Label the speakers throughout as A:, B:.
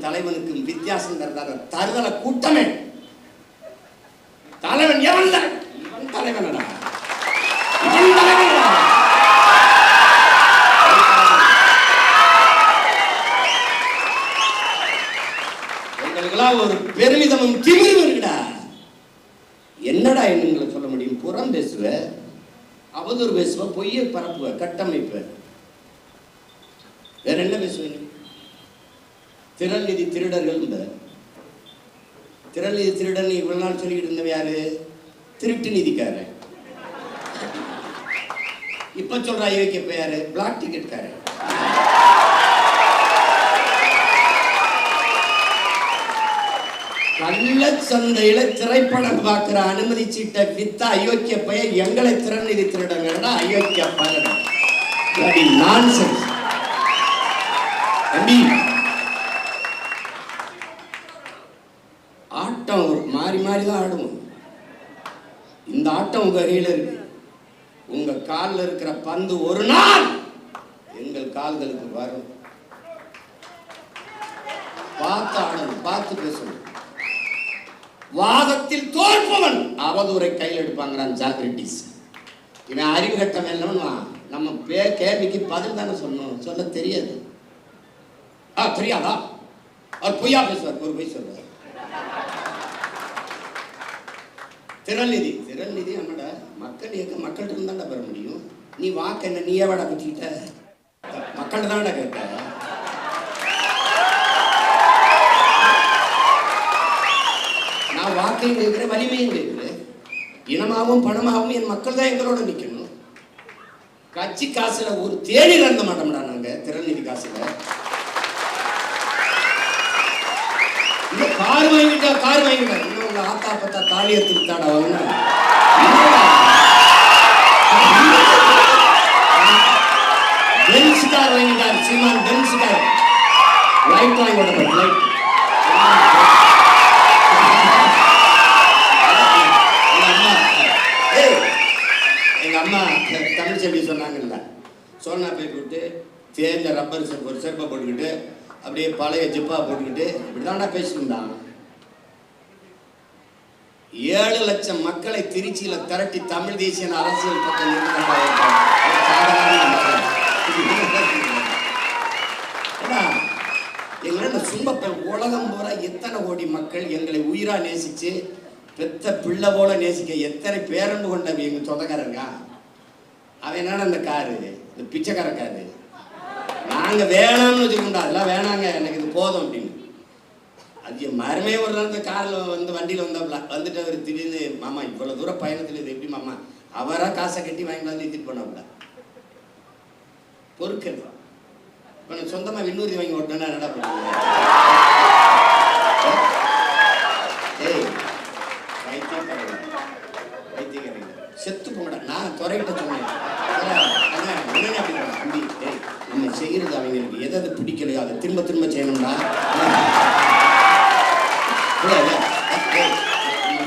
A: தலைவனுக்கும் வித்தியாசம் தருதல கூட்டமே. தலைவன் எவன்? இவன் தலைவனடா, இவன் தலைவனடா. எங்களுக்கெல்லாம் ஒரு பெருமிதமும் திமிரும் இருக்குடா. என்னடா என்னங்களை சொல்ல முடியும்? புறம் பேசுவ, அவதூறு பேசுவ, பொய்யை பரப்புவ, கட்டமைப்ப, வேற என்ன பேசுவீங்க? திரள் நிதி திருடர்கள். திரள் நிதி திருடன் இவ்வளவு நாள் சொல்லிக்கிட்டு இருந்தவ யாரு? திருட்டு நிதிக்காரன். இப்ப சொல்ற ஐயோக்கிய யாரு? பிளாக் டிக்கெட்காரன். கள்ள சந்தையில திரைப்படம் பார்க்கிற அனுமதி சீட்டை வித்த அயோக்கிய பையன் எங்களை திறன் நிதி திருடங்கடா. அயோக்கிய பையன் நான்சென்ஸ். ஆட்டம் மாறி மாறிதான் ஆடுவோம். இந்த ஆட்டம் உங்க கையில இருக்கு. உங்க காலில் இருக்கிற பந்து ஒரு நாள் எங்கள் கால்களுக்கு வரும். பார்த்து ஆடணும், பார்த்து பேசணும். வாதத்தில் தோற்பவன் அவதூரை கையில் எடுப்பாங்கிறான் சாக்ரட்டிஸ். இவன் அறிவு கட்டம் இல்லைன்னா நம்ம கேள்விக்கு பதில் தானே சொல்லணும். சொல்ல தெரியாது. தெரியாதா? அவர் பொய்யா பேசுவார், ஒரு பொய் சொல்வார். திரள் நிதி நம்மட மக்கள் இயக்க மக்கள்கிட்ட இருந்தாண்டா பெற முடியும். நீ வாக்கு என்ன நீயே வாடா குத்திக்கிட்ட? மக்கள்கிட்ட தான்டா கேட்க. நான் வாக்கையும் கேட்கிறேன், வலிமையும் கேட்கிறேன். இனமாகவும் பணமாகவும் என் மக்கள் தான் எங்களோட நிற்கணும். கட்சி காசுல ஒரு தேடி இறந்த மாட்டோம்டா நாங்க. திரள் நிதி காசுல கார் வாங்கிட்டா இன்னும் உங்க ஆத்தா பத்தா தாலி எடுத்து விட்டாடா. பென்ஸ் கார் வாங்கிட்டார் சீமான். பென்ஸ் கார் லைட் வாங்கி விட லைட். எங்க அம்மா தமிழ் செல்வி சொன்னாங்கல்ல, சோனா போய் விட்டு தேர்ந்த ரப்பர் ஒரு செருப்பை போட்டுக்கிட்டு அப்படியே பழைய ஜிப்பா போட்டுக்கிட்டு இப்படிதான்டா பேசியிருந்தான். 7 லட்சம் மக்களை திருச்சியில திரட்டி தமிழ் தேசிய அரசியல் பக்கம் எங்களோட சும்மா உலகம் போற எத்தனை கோடி மக்கள் எங்களை உயிரா நேசிச்சு பெத்த பிள்ளை போல நேசிக்க எத்தனை பேரன்பு கொண்ட எங்க சொந்தக்காரங்க. அவன் என்னடா இந்த காரு, இந்த பிச்சைக்கார காரு, நாங்க வேணாம்னு வச்சுக்கோண்டா, அதெல்லாம் வேணாங்க எனக்கு இது போதும் அப்படின்னு. அது மருமே ஒரு நாள் காரில் வண்டியில் வந்துட்டு அவர் திடீர்னு மாமா இவ்வளவு தூரம் பயணத்தில் இது எப்படி மாமா, அவரா காசை கட்டி வாங்கிட்டு வந்து இழுத்துட்டு போனாப்ல. பொறுக்கள் இப்போ நான் சொந்தமா விண்ணூர்தி வாங்கி ஓட்டணும்னா என்னடா பண்ணுங்க? ஏய் வைத்தியக்காரங்க செத்து போங்கடா. நான் துறைகிட்ட சொன்னேன், தம்பி நம்ம செய்யறது அவங்களுக்கு எதை பிடிக்கலையோ அதை திரும்ப திரும்ப செய்யணும்டா.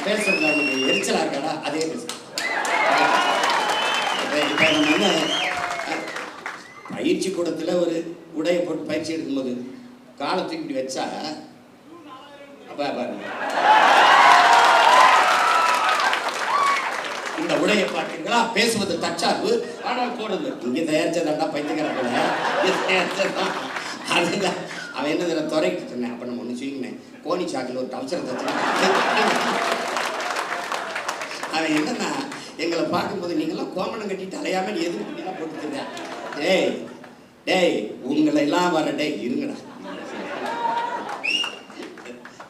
A: பேசுறது அவங்களுக்கு எரிச்சலா இருக்காடா, அதே பேச. பயிற்சி கூடத்துல ஒரு உடையை போட்டு பயிற்சி எடுக்கும்போது காலத்துக்கு இப்படி வச்சா அப்ப பாருங்க இந்த உடையை பார்த்தீங்களா, பேசுவது தற்சார்பு ஆனால் போடுது இங்கே தயாரிச்சதாண்டா பைத்தியக்கார தயாரிச்சதான். அதுதான் அவன் என்ன துறைக்கு சொன்னேன். அப்போ நம்ம ஒன்று செய்யுங்க, கோணி சாக்கில் ஒரு டவுசரை தச்சு. அவன் என்னன்னா எங்களை பார்க்கும்போது நீங்களாம் கோமணம் கட்டிட்டு அலையாமல் எதுவும் இப்படிலாம் போட்டுருங்க. டேய் டேய் உங்களை எல்லாம் வர டே இருங்கடா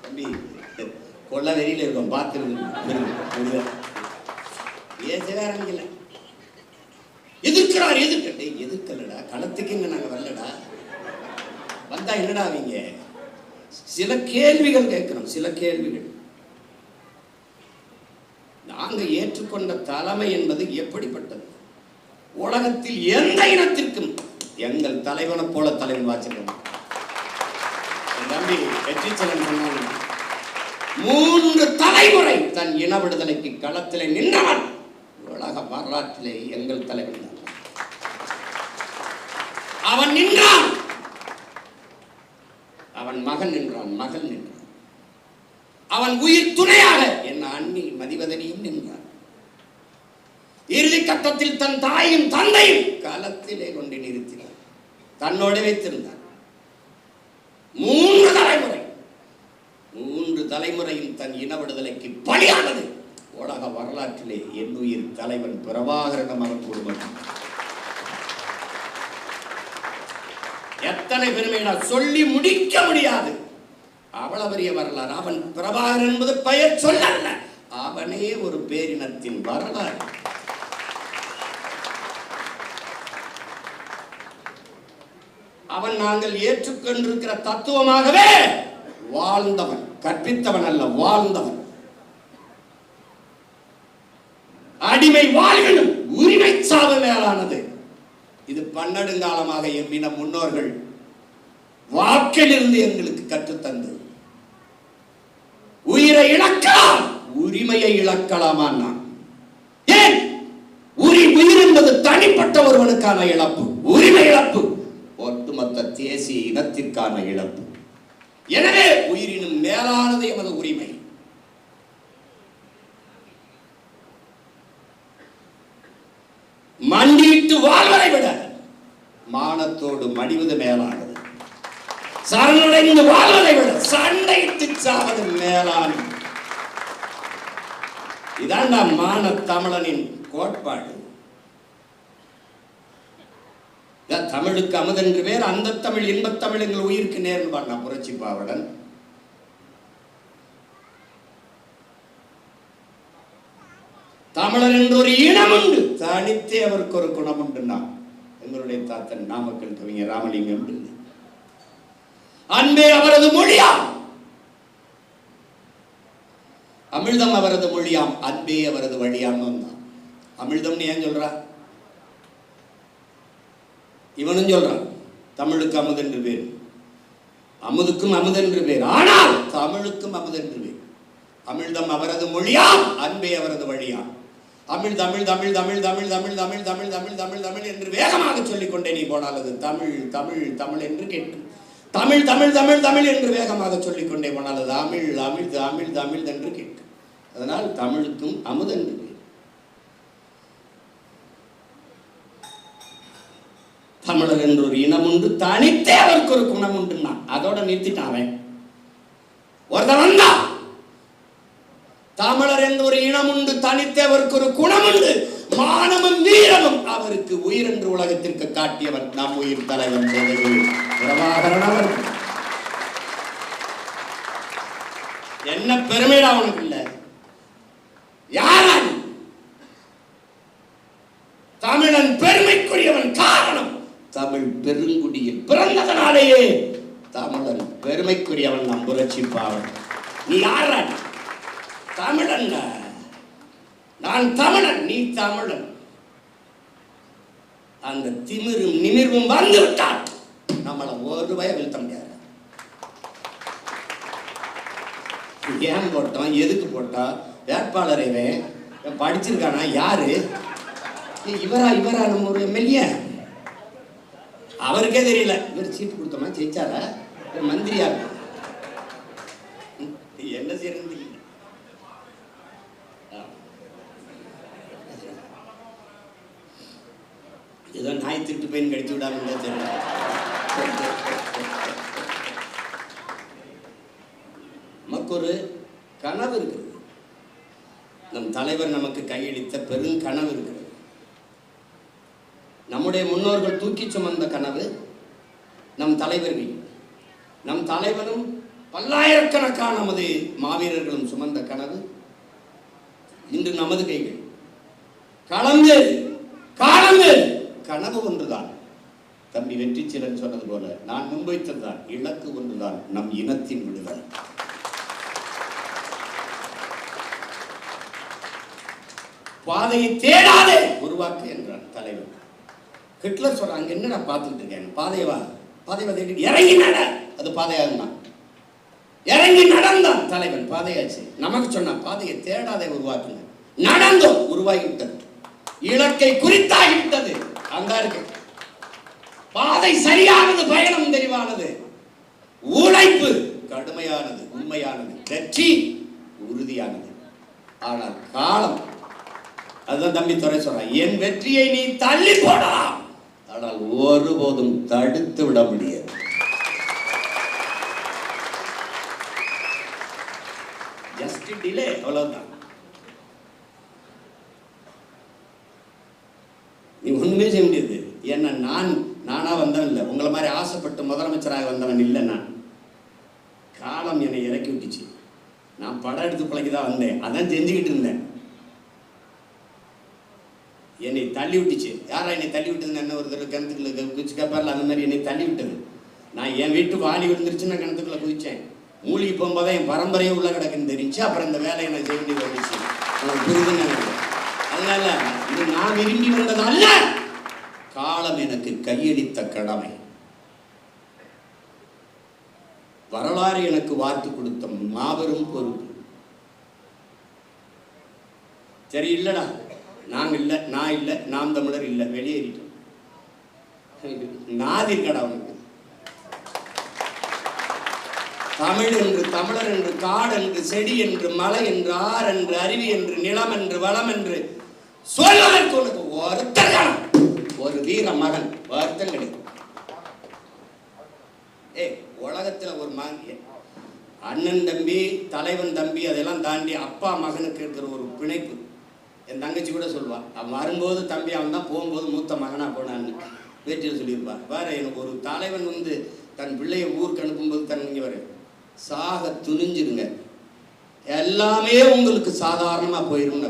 A: தம்பி, கொள்ள வெறியில் இருக்கோம் பார்த்துருங்க. ஏசவே ஆரம்பிக்கல, எதிர்க்கிறார் எதிர்க்க. எதிர்க்கலடா, களத்துக்கு இங்க நாங்க வரலடா. வந்தா என்னடா அவங்க சில கேள்விகள் கேட்கிறோம். சில கேள்விகள் நாங்க ஏற்றுக்கொண்ட தலைமை என்பது எப்படிப்பட்டது? உலகத்தில் எந்த இனத்திற்கும் எங்கள் தலைவனை போல தலைவன் வாச்சிருக்கோம். தம்பி வெற்றிச்சலன் சொன்னாங்க, 3 தலைமுறை தன் இன விடுதலைக்கு களத்திலே நின்றவன் உலக வரலாற்றிலே எங்கள் தலைவன். அவன் நின்றான். அவன் மகன் என்றான், மகள் நின்றான். அவன் உயிர் துணையாக என் அண்ணி மதிவதனியும் நின்றான். இறுதி கட்டத்தில் தன் தாயும் தந்தையும் களத்திலே கொண்டு நிறுத்தினார், தன்னோடு வைத்திருந்தார். 3 தலைமுறையும் தன் இன விடுதலைக்கு பலியானது உலக வரலாற்றிலே என்னுயிர் தலைவன் பிரபாகரன் அவன் குடும்பம். எத்தனை பெருமையா சொல்லி முடிக்க முடியாது. அவ்வளவு பெரிய வரலாறு. அவன் பிரபாகரன் என்பது பெயர் சொல்லல்ல, அவனே ஒரு பேரினத்தின் வரலாறு. அவன் நாங்கள் ஏற்றுக்கொண்டிருக்கிற தத்துவமாகவே வாழ்ந்தவன், கற்பித்தவன் அல்ல, வாழ்ந்தவன். அடிமை வாழ்வினும் உரிமை சாவு மேலானது. இது பன்னெடுங்காலமாக எம்மின முன்னோர்கள் வாக்கிலிருந்து எங்களுக்கு கற்றுத்தந்தது. உயிரை இழக்கலாம், உரிமையை இழக்கலாமா? ஏன்? உயிர் என்பது தனிப்பட்ட ஒருவனுக்கான இழப்பு, உரிமை இழப்பு ஒட்டுமொத்த தேசிய இனத்திற்கான இழப்பு. எனவே உயிரினும் மேலானது எமது உரிமை. மண்டிட்டு வாழ்வதை விட மானத்தோடு மடிவது மேலானது. சரணடைந்து வாழ்வதை விட சண்டையிட்டு சாவது மேலானது. இதான் மான தமிழனின் கோட்பாடு. தமிழுக்கு அமுதென்று பேர், அந்த தமிழ் இன்பத்தமிழ் எங்கள் உயிருக்கு நேர்ந்து பண்ண புரட்சி பாவலன். தமிழர் என்று ஒரு இனம் உண்டு, தனித்தே அவருக்கு ஒரு குணம் உண்டுன்னா எங்களுடைய தாத்தன் நாமக்கல் கவிஞர் ராமலிங்கம். அன்பே அவரது மொழியாம், அமிழ்தம் அவரது மொழியாம், அன்பே அவரது வழியாம். அமிழ்தம் ஏன் சொல்றா? இவனும் சொல்றான் தமிழுக்கு அமுதென்று பேர், அமுதுக்கும் அமுதென்று பேர். ஆனால் தமிழுக்கும் அமுதென்று பேர். அமிழ்தம் அவரது மொழியாம், அன்பே அவரது வழியாம். தமிழ் தமிழ் தமிழ் தமிழ் தமிழ் தமிழ் தமிழ் தமிழ் தமிழ் தமிழ் தமிழ் என்று வேகமாக சொல்லிக்கொண்டே நீ போனால் அது தமிழ் தமிழ் தமிழ் என்று கேட்கும். தமிழ் தமிழ் தமிழ் தமிழ் என்று வேகமாக சொல்லிக்கொண்டே போனால் அது அமிழ் அமிழ் தமிழ் தமிழ் என்று கேட்கும். அதனால் தமிழுக்கும் அமுதென்று பேர். தமிழர் என்று ஒரு இனம் உண்டு, தனித்தே அவருக்கு ஒரு குணம் உண்டுன்னா அதோட நிறுத்திட்டான் அவன். ஒருத்தன் வந்தா தமிழர் என்று ஒரு இனம் உண்டு, தனித்தே அவருக்கு ஒரு குணம் உண்டு, மானமும் வீரமும் அவருக்கு உயிர் என்று உலகத்திற்கு காட்டியவன் நம் உயிர் தலைவன் பிரபாகரன். என்ன பெருமைடா அவனுக்கு இல்ல? யாரா தமிழன் பெருமைக்குரியவன்? காரணம் தமிழ் பெருங்குடியில் பிறந்ததனாலேயே தமிழன் பெருமைக்குரியவன் நம் புரட்சி பாவலன். நீ யாரா? தமிழன். நான் தமிழன், நீ தமிழன். அந்த திமிரும் நிமிர்வும் வந்து விட்டால் நம்மளை ஒரு வய வீழ்த்த முடியாது. ஏன் போட்டோம், எதுக்கு போட்டோம்? வேட்பாளரை படிச்சிருக்கானா? யாரு இவரா? இவரா நம்ம ஒரு எம்எல்ஏ? அவருக்கே தெரியல. இவர் சீட்டு கொடுத்தோமா ஜெயிச்சாரா? மந்திரியா? என்ன செய்யறது? ஏதோ நாய் திருட்டு பையன் கடிச்சு விடாம தெரியல. நமக்கு ஒரு கனவு இருக்குது. நம் தலைவர் நமக்கு கையளித்த பெரும் கனவு இருக்கிறது. நம்முடைய முன்னோர்கள் தூக்கி சுமந்த கனவு நம் தலைவர்கள், நம் தலைவனும் பல்லாயிரக்கணக்கான நமது மாவீரர்களும் சுமந்த கனவு இன்று நமது கைகள். களம்பேறு காலம்பேறு கனவு ஒன்றுதான். தம்பி வெற்றிச்சீலன் சொன்னது போல நான் முன்வைத்ததுதான். இலக்கு ஒன்றுதான், நம் இனத்தின் விடுதலை. பாதையை தேடாதே உருவாக்கு என்றார் தலைவர். ஹிட்லர் சொல்றான், அங்க என்னடா பார்த்துட்டு இருக்கேன், பாதையவா தேடி இறங்கி நட, அது பாதையாகுமா? இறங்கி நடந்தான் தலைவன், பாதையாச்சு. நமக்கு சொன்ன பாதையை தேடாதே உருவாக்குங்க. நடந்தோம், உருவாகிவிட்டது. இலக்கை குறித்தாகிவிட்டது. அங்க இருக்கு பாதை சரியானது, பயணம் தெளிவானது. உழைப்பு கடுமையானது, உண்மையானது, வெற்றி உறுதியானது. ஆனால் காலம், அதுதான் தம்பி துரை சொல்றான், என் வெற்றியை நீ தள்ளி போடலாம், ஆனால் ஒருபோதும் தடுத்து விட முடியாது. ஜஸ்ட் டிலே, அவ்வளவுதான். நீ ஒண்ணுமே செய்ய முடியாது. ஏன்னா நானா வந்தவன் இல்லை, உங்களை மாதிரி ஆசைப்பட்டு முதலமைச்சராக வந்தவன் இல்லை. நான் காலம் என்னை இறக்கி விட்டுச்சு. நான் படம் எடுத்து பிள்ளைக்குதான் வந்தேன், அதான் செஞ்சுக்கிட்டு இருந்தேன். என்னை தள்ளி விட்டுச்சு. யாரா என்னை தள்ளி விட்டதுன்னு என்ன, ஒரு தடவை கிணத்துக்குள்ள குதிச்சு கேப்பார்ல, அந்த மாதிரி என்னை தள்ளி விட்டது. நான் என் வீட்டுக்கு வாலி விழுந்துருச்சு, நான் கிணத்துக்குள்ள குதிச்சேன். மூலிகை போகும்போது என் பரம்பரையே உள்ள கிடக்குன்னு தெரிஞ்சு அப்புறம் இந்த வேலையை நான் செய்ய வேண்டியது வந்துச்சு. புரிதுன்னு நினைக்கிறேன். அதனால இது நான் விரும்பி வந்தது அல்ல, காலம் எனக்கு கையளித்த கடமை. வரலாறு எனக்கு வார்த்து கொடுத்த மாபெரும் பொறுப்பு. சரி, இல்லடா நாங்க இல்ல, நான் இல்ல, நாம் தமிழர் இல்ல, வெளியேறிட்டோம். நாதிர்கடா அவனுக்கு. தமிழ் என்று, தமிழர் என்று, காடு என்று, செடி என்று, மலை என்று, ஆறு என்று, அருவி என்று, நிலம் என்று, வளம் என்று சொல்வதற்கு உனக்கு ஒருத்தர், ஒரு வீர மகன் வருத்தம் கிடையாது. உலகத்துல ஒரு மகன், அண்ணன் தம்பி, தலைவன் தம்பி, அதெல்லாம் தாண்டி அப்பா மகனுக்கு இருக்கிற ஒரு பிணைப்பு. என் தங்கச்சி கூட சொல்லுவாள், அவன் வரும்போது தம்பி அவன் தான், போகும்போது மூத்த மகனா போனான்னு வீட்டில் சொல்லியிருப்பார். வேற எனக்கு ஒரு தலைவன் தன் பிள்ளைய ஊருக்கு அனுப்பும்போது தன் இங்கே வர சாக துணிஞ்சிருங்க, எல்லாமே உங்களுக்கு சாதாரணமா போயிருங்க.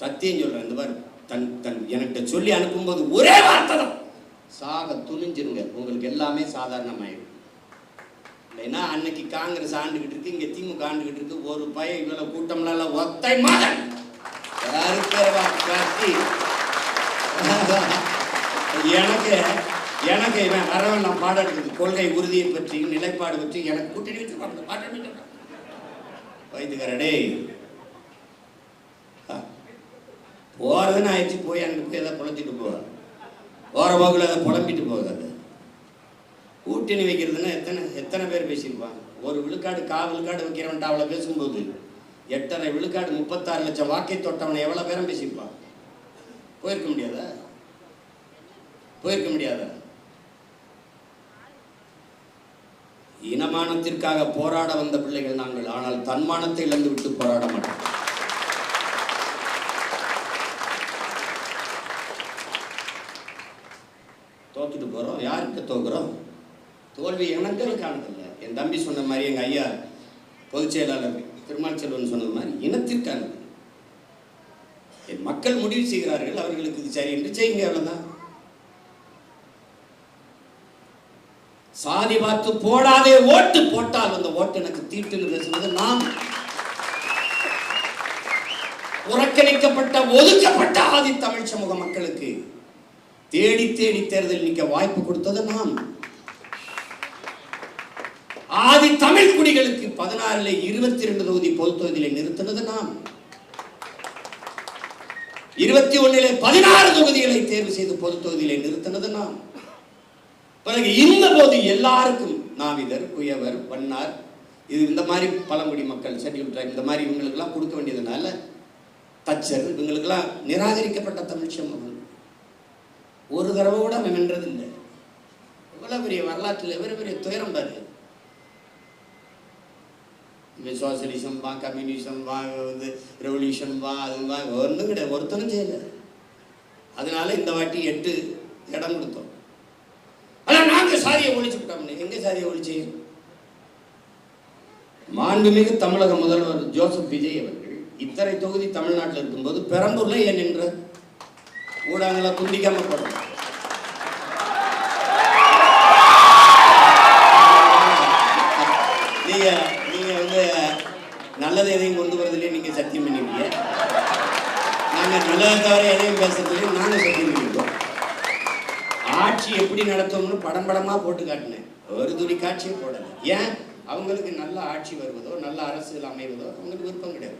A: சத்தியம் சொல்றேன். இந்த மாதிரி தன் என்கிட்ட சொல்லி அனுப்பும்போது ஒரே வார்த்தை தான், சாக துணிஞ்சிருங்க, உங்களுக்கு எல்லாமே சாதாரணமாயிடும். இல்லைன்னா அன்னைக்கு காங்கிரஸ் ஆண்டுகிட்டு இருக்கு, இங்க திமுக ஆண்டுகிட்டு இருக்கு, ஒரு பையன் இவ்வளவு கூட்டம்லாம் ஒத்தை மகன் எனக்கு இவன் வரவன் நான் பாடம் எடுக்குது, கொள்கை உறுதியை பற்றியும் நிலைப்பாடு பற்றி எனக்கு கூட்டணி வச்சு வைத்துக்கிறடே போறதுன்னு ஆயிடுச்சு. போய் அங்கே போய் எதாவது புலத்திட்டு போவார், போற போக்கில் அதை புலம்பிட்டு போகாது. கூட்டணி வைக்கிறதுன்னா எத்தனை பேர் பேசியிருப்பாங்க. ஒரு விழுக்காடு விழுக்காடு வைக்கிறவன்ட்டு அவ்வளோ பேசும்போது 8.5 விழுக்காடு 36 லட்சம் வாக்கை தொட்டவனை எவ்வளோ பேரும் பேசியிருப்பான். போயிருக்க முடியாதா? போயிருக்க முடியாதா? இனமானத்திற்காக போராட வந்த பிள்ளைகள் நாங்கள், ஆனால் தன்மானத்தை இழந்து விட்டு போராட மாட்டோம். தோத்துட்டு போறோம், யாருக்கு தோக்குறோம்? தோல்வி இனங்களுக்கானதில்லை. என் தம்பி சொன்ன மாதிரி, எங்க ஐயா பொதுச் செயலாளர் திருமால் செல்வன் சொன்ன மாதிரி இனத்திற்கானது. என் மக்கள் முடிவு செய்கிறார்கள், அவர்களுக்கு இது சரி என்று செய்யுங்க, அவ்வளவுதான். சாதி பார்த்து போடாதே ஓட்டு, போட்டால் அந்த ஓட்டு எனக்கு தீட்டுன்னு பேசுவது நாம். புறக்கணிக்கப்பட்ட ஒதுக்கப்பட்ட ஆதி தமிழ் சமூக மக்களுக்கு தேடி தேடி தேர்தல் நிற்க வாய்ப்பு கொடுத்தது நாம். ஆதி தமிழ் குடிகளுக்கு 16 22 தொகுதி பொது தொகுதியில நிறுத்தினது நாம். 21 16 தொகுதிகளை தேர்வு செய்து பொது தொகுதியில நிறுத்தினது நாம். பிறகு இந்த போது எல்லாருக்கும் நாவிதர், குயவர், வண்ணார், இது இந்த மாதிரி பழங்குடி மக்கள், ஷெட்யூல் ட்ரைப், இந்த மாதிரி இவங்களுக்கெல்லாம் கொடுக்க வேண்டியதுனால தச்சர், இவங்களுக்கெல்லாம் நிராகரிக்கப்பட்ட தமிழ் சமூகம் ஒரு தடவை கூட அவன் வென்றதில்லை. இவ்வளவு பெரிய வரலாற்றில் எவ்வளவு பெரிய துயரம் பாரு. சோசியலிசம் வா, கம்யூனிசம் வா, ரெவல்யூஷன் வா, அது வா, ஒன்றும் கிடையாது, ஒருத்தனும் செய்யல. அதனால இந்த வாட்டி 8 இடம் கொடுத்தோம். ஆனா நாங்க சாதியை ஒழிச்சுட்டோம். எங்க சாதியை ஒழிச்சு? மாண்புமிகு தமிழக முதல்வர் ஜோசப் விஜய் அவர்கள் இத்தனை தொகுதி தமிழ்நாட்டில் இருக்கும்போது பெரம்பூர்ல ஏன் நின்ற ஊடகங்களை துண்டிக்காம போடுறோம். நீங்க நல்லது எதையும் கொண்டு வரதுலேயே நீங்க சத்தியம் பண்ணிருக்கீங்க. நாங்க நல்லதை தவிர எதையும் பேசுறதுலையும் நாங்க சத்தியம் பண்ணிருக்கோம். ஆட்சி எப்படி நடத்தும்னு படம் படமா போட்டு காட்டினேன், ஒரு துணி காட்சியை போடல. ஏன்? அவங்களுக்கு நல்ல ஆட்சி வருவதோ, நல்ல அரசியல் அமைவதோ அவங்களுக்கு விருப்பம் கிடையாது.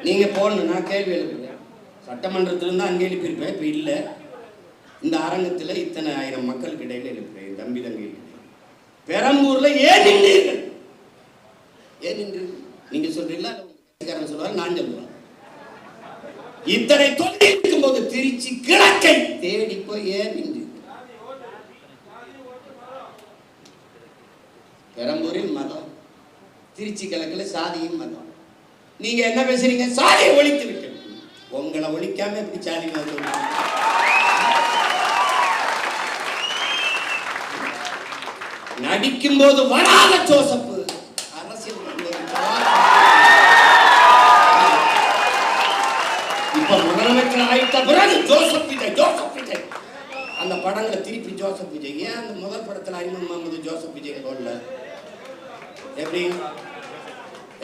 A: நீங்க போடணும், நான் கேள்வி எழுப்புவேன். சட்டமன்றத்திலிருந்து அங்கே எழுப்பியிருப்பேன், இப்போ இல்லை. இந்த அரங்கத்தில் இத்தனை ஆயிரம் மக்களுக்கு இடையில இருக்கிறேன் தம்பி தங்கி பெரம்பூர்ல ஏன் நின்றீர்கள்? ஏன் நின்றீர்கள்? நீங்க சொல்றீங்களா சொல்லுவாங்க, நான் சொல்லுவேன். இத்தனை தொல்லை இருக்கும் போது திருச்சி கிழக்கை தேடி போய் ஏன் நின்று? பெரம்பூரில் மதம், திருச்சி கிழக்கில் சாதியும் மதம். நீங்க என்ன பேசுறீங்க? சாதியை ஒழித்து விட்டு. உங்களை ஒழிக்காம எப்படி சாதி நடிக்கும் போது வராத ஜோசப் அரசியல் இப்ப முதலமைச்சர் ஆயிட்ட பிறகு ஜோசப் விஜய் அந்த படங்களை திருப்பி ஜோசப் விஜய். ஏன் அந்த முதல் படத்துல அறிமுகம் முகமது ஜோசப் விஜய் போடல? எப்படி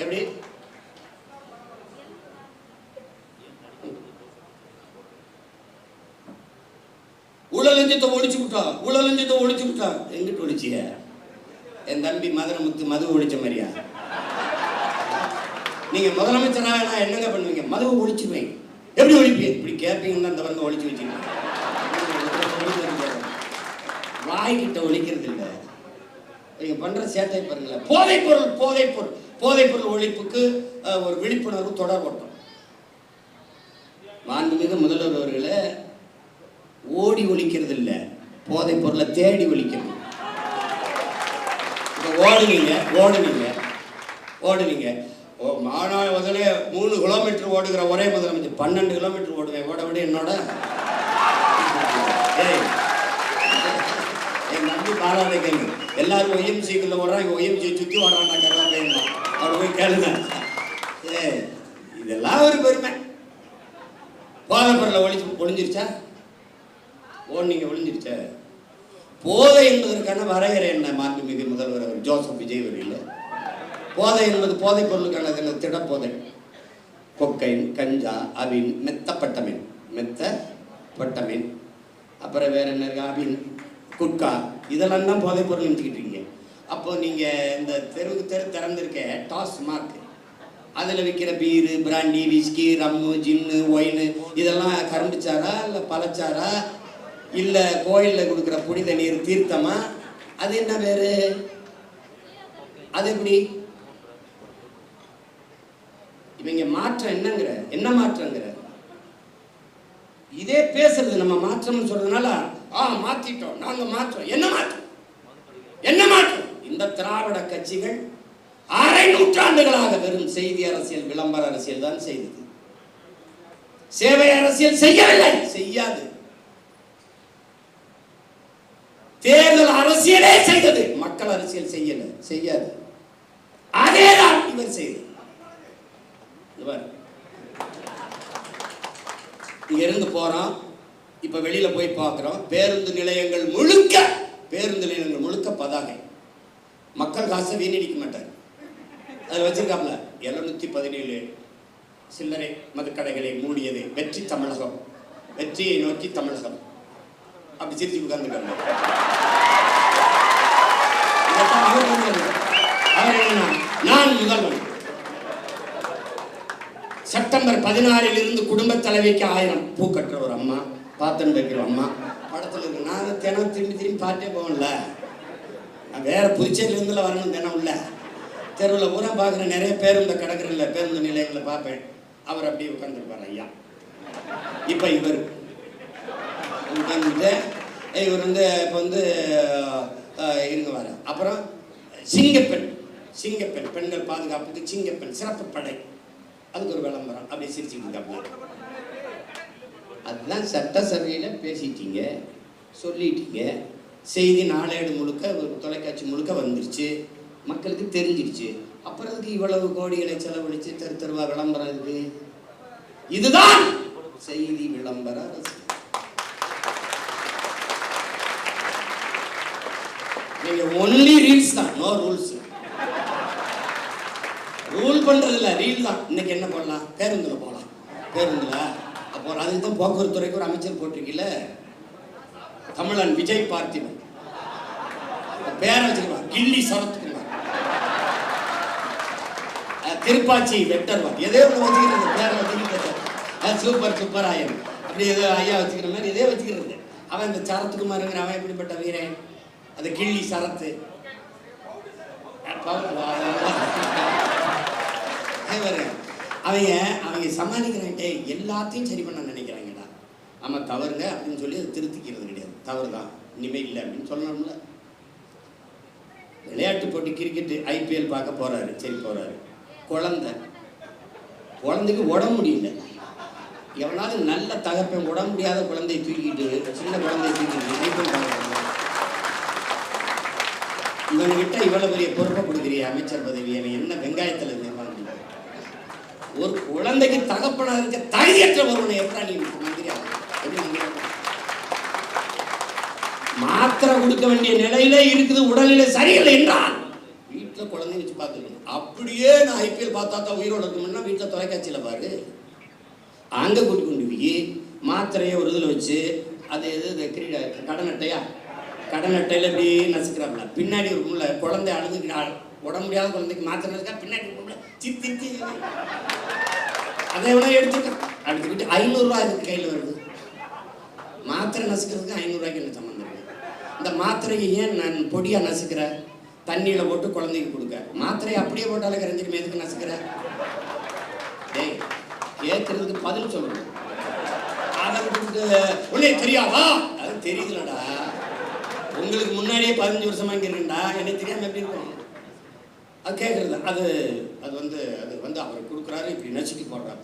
A: எப்படி ஊழலஞ்சத்தை ஒழிச்சு விட்டா எங்கிட்டு ஒழிச்சிய? என் தம்பி மதுரமுத்து மது ஒழிச்ச மாதிரியா? நீங்க முதலமைச்சரா என்னங்க பண்ணுவீங்க? மதுவை ஒழிச்சுவேன். எப்படி ஒழிப்பீங்க? இப்படி கேட்பீங்கன்னா அந்த வந்து ஒழிச்சு வச்சுக்கணும். வாய்கிட்ட ஒழிக்கிறது இல்லை. நீங்க பண்ற சேட்டை பாருங்களேன். போதைப் பொருள் ஒழிப்புக்கு ஒரு விழிப்புணர்வு தொடர் ஓட்டம். மாண்புமிகு முதல்வர் அவர்களை ஓடி ஒழிக்கிறது இல்லை, போதைப் பொருளை தேடி ஒழிக்கிறது. ஓடுனீங்க மாநாடு 3 கிலோமீட்டர் ஓடுகிற ஒரே முதலமைச்சர் 12 கிலோமீட்டர் ஓடுவேன். ஓட விட என்னோட என் நம்பி பாராட்ட கேள்வி. எல்லாரும் ஒய்எம்சிக்குள்ள ஓடுறாங்க, ஒய்எம்சி சுற்றி ஓடுறாங்க. கருவா அவர் போய் கேளுங்க. இதெல்லாம் ஒரு பெருமை. போதைப் பொருளை ஒழிஞ்சிருச்சா? நீங்க ஒழிஞ்சிருச்ச. போதை என்பதற்கான வரையறை என்ன? மாண்புமிகு முதல்வர் அவர் ஜோசப் விஜய் வரையில் போதை என்பது போதைப் பொருளுக்கான திடப்போதை. கொக்கைன், கஞ்சா, அபின், மெத்தப்பட்ட மீன், அப்புறம் வேற என்ன இருக்கு? அபின், குட்கா, இதெல்லாம் தான் போதைப் பொருள் நினைச்சுக்கிட்டு இருக்கீங்க. அப்போ நீங்க இந்த தெருவுக்கு திறந்திருக்க டாஸ்மாக், அதில் விற்கிற பீரு, பிராண்டி, விஸ்கி, ரம்மு, ஜின்னு, ஒயின் இதெல்லாம் கரும்புச்சாரா இல்லை பழச்சாரா இல்லை கோயிலில் கொடுக்குற புனித நீர் தீர்த்தமா? அது என்ன பேரு? அது எப்படி? இவங்க மாற்றம் என்ன மாற்றங்கிற இதே பேசுறது. நம்ம மாற்றம்னு சொல்றதுனால மாத்திட்டோம், நாங்க மாற்றம். என்ன மாற்றம்? இந்த திராவிட கட்சிகள் அரை நூற்றாண்டுகளாக வெறும் செய்தி அரசியல், விளம்பர அரசியல் தான் செய்தது. சேவை அரசியல் செய்யவில்லை, செய்யாது. தேர்தல் அரசியலே செய்தது, மக்கள் அரசியல் செய்யாது. அதேதான் இவர் செய்தது. இங்க இருந்து போறோம், இப்ப வெளியில போய் பார்க்கிறோம். பேருந்து நிலையங்கள் முழுக்க பதாகை. மக்கள் காசை வீணடிக்க மாட்டார். அதில் வச்சிருக்காப்ல 717 சில்லறை மதுக்கடைகளை மூடியது வெற்றி தமிழகம், வெற்றியை நோக்கி தமிழகம். அப்படி சிரிச்சு உட்கார்ந்துருக்காங்க. நான் முதல்வன். செப்டம்பர் 16 இருந்து குடும்ப தலைவிக்கு 1000 பூ கட்டுற ஒரு அம்மா, பாத்திரம் வைக்கிற அம்மா படத்துல இருக்கு. நான் தினம் திரும்பி பார்த்தே போகல. நான் வேற புதுச்சேரியிலிருந்துல வரணும் தினம் இல்லை. தெருவில் பூரா பார்க்குற நிறைய பேருந்து கிடக்குறல, பேருந்து நிலையங்களில் பார்ப்பேன். அவர் அப்படியே உட்காந்துருப்பார் ஐயா. இப்போ இவர் உட்காந்துட்டு இவர் வந்து இப்போ வந்து இருங்க வர. அப்புறம் சிங்கப்பெண் பெண்கள் பாதுகாப்புக்கு சிங்கப்பெண் சிறப்பு படை, அதுக்கு ஒரு விளம்பரம். அப்படியே சிரிச்சுக்கிட்டு அதுதான் சட்டசபையில் பேசிட்டீங்க, சொல்லிட்டீங்க. செய்தி நாளேடு முழுக்க, தொலைக்காட்சி முழுக்க வந்துருச்சு, மக்களுக்கு தெரிஞ்சிருச்சு. அப்புறம் அதுக்கு இவ்வளவு கோடிகளை செலவழிச்சு தெருவா விளம்பரம் இருக்கு. இதுதான் செய்தி விளம்பர அரசு. நீங்க ஒன்லி ரீல்ஸ் தான், நோ ரூல்ஸ். ரூல் பண்றது இல்ல, ரீல் தான். இன்னைக்கு என்ன பண்ணலாம்? பேருந்துல போகலாம். பேருந்துல அப்போ அதுக்கு தான் போக்குவரத்து துறைக்கு ஒரு அமைச்சர் போட்டிருக்கீங்கள, தமிழன் விஜய் பார்த்திபன். பேரை வச்சிருக்கான் கில்லி சரத்குமார், திருப்பாச்சி வெட்டர்வான், எதே ஒன்று வச்சுக்கிறது. பேரை வச்சுக்கிறது சூப்பர் சூப்பர் ஆயம், அப்படி ஏதோ ஐயா வச்சுக்கிற மாதிரி எதே வச்சுக்கிறது. அவன் இந்த சரத்துக்குமாருங்கிற அவன் எப்படிப்பட்ட வீரன், அது கிள்ளி சரத்து அவங்க சமாளிக்கிறான்ட்டே எல்லாத்தையும் சரி பண்ண நினைக்கிறாங்கடா. ஆமாம் தவறுங்க அப்படின்னு சொல்லி அதை திருத்திக்கிறது கிடையாது. தவறு தான், இனிமே இல்லை அப்படின்னு சொல்லணும்ல. விளையாட்டு போட்டி கிரிக்கெட்டு IPL பார்க்க போறாரு, சரி போறாரு. குழந்தைக்கு உடம்பு முடியல. எவனாவது நல்ல தகப்பன் உடம்பு முடியாத குழந்தையை தூக்கிட்டு, சின்ன குழந்தையை தூக்கிட்டு இவன்கிட்ட இவ்வளவு பெரிய பொறுப்பை கொடுக்குறிய அமைச்சர் பதவி, அவன் என்ன வெங்காயத்தில் ஒரு குழந்தைக்கு தகப்பனாக இருக்க தகுதியற்ற ஒருவனை எப்படி நீ மந்திரியா? மாத்திரை கொடுக்க வேண்டிய நிலையில இருக்குது, உடல்நிலை சரியில்லை என்றால் வீட்டில் குழந்தை வச்சு பார்த்துக்கணும். அப்படியே நான் IPL பார்த்தா தான் உயிரோட இருக்கணும்னா வீட்டில் தொலைக்காட்சியில் பாரு, அங்கே கூட்டி கொண்டு போய் மாத்திரையை ஒரு இதில் வச்சு அது எது கடன் அட்டையில் இப்படி நசுக்கிறாப்புல. பின்னாடி இருக்கும்ல குழந்தை அழுது உடம்பு முடியாத குழந்தைக்கு மாத்திரை இருக்கா, பின்னாடி இருக்கும்ல சித்தி அதை எவ்வளோ எடுத்துக்கிட்டு 500 ரூபா இதுக்கு கையில் வருது. மாத்திரை நசுக்கிறதுக்கு 500 ரூபாய்க்கு என்ன சம்மந்தம் இருக்கு? இந்த மாத்திரையை ஏன் நான் பொடியாக நசுக்கிறேன், தண்ணியில் போட்டு குழந்தைக்கு கொடுக்க, மாத்திரையை அப்படியே போட்டாலும் கரைஞ்சிருமே, எதுக்கு நசுக்கிற? டேய் கேட்கறதுக்கு பதில் சொல்லணும். அதை உடனே தெரியாதா? அது தெரியுதுலடா, உங்களுக்கு முன்னாடியே 15 வருஷமா இங்கே இருக்குண்டா, எனக்கு தெரியாமல் எப்படி இருக்கும்? அது கேட்குறது, அது வந்து அவர் கொடுக்குறாரு, இப்படி நசுக்கி போடுறாரு.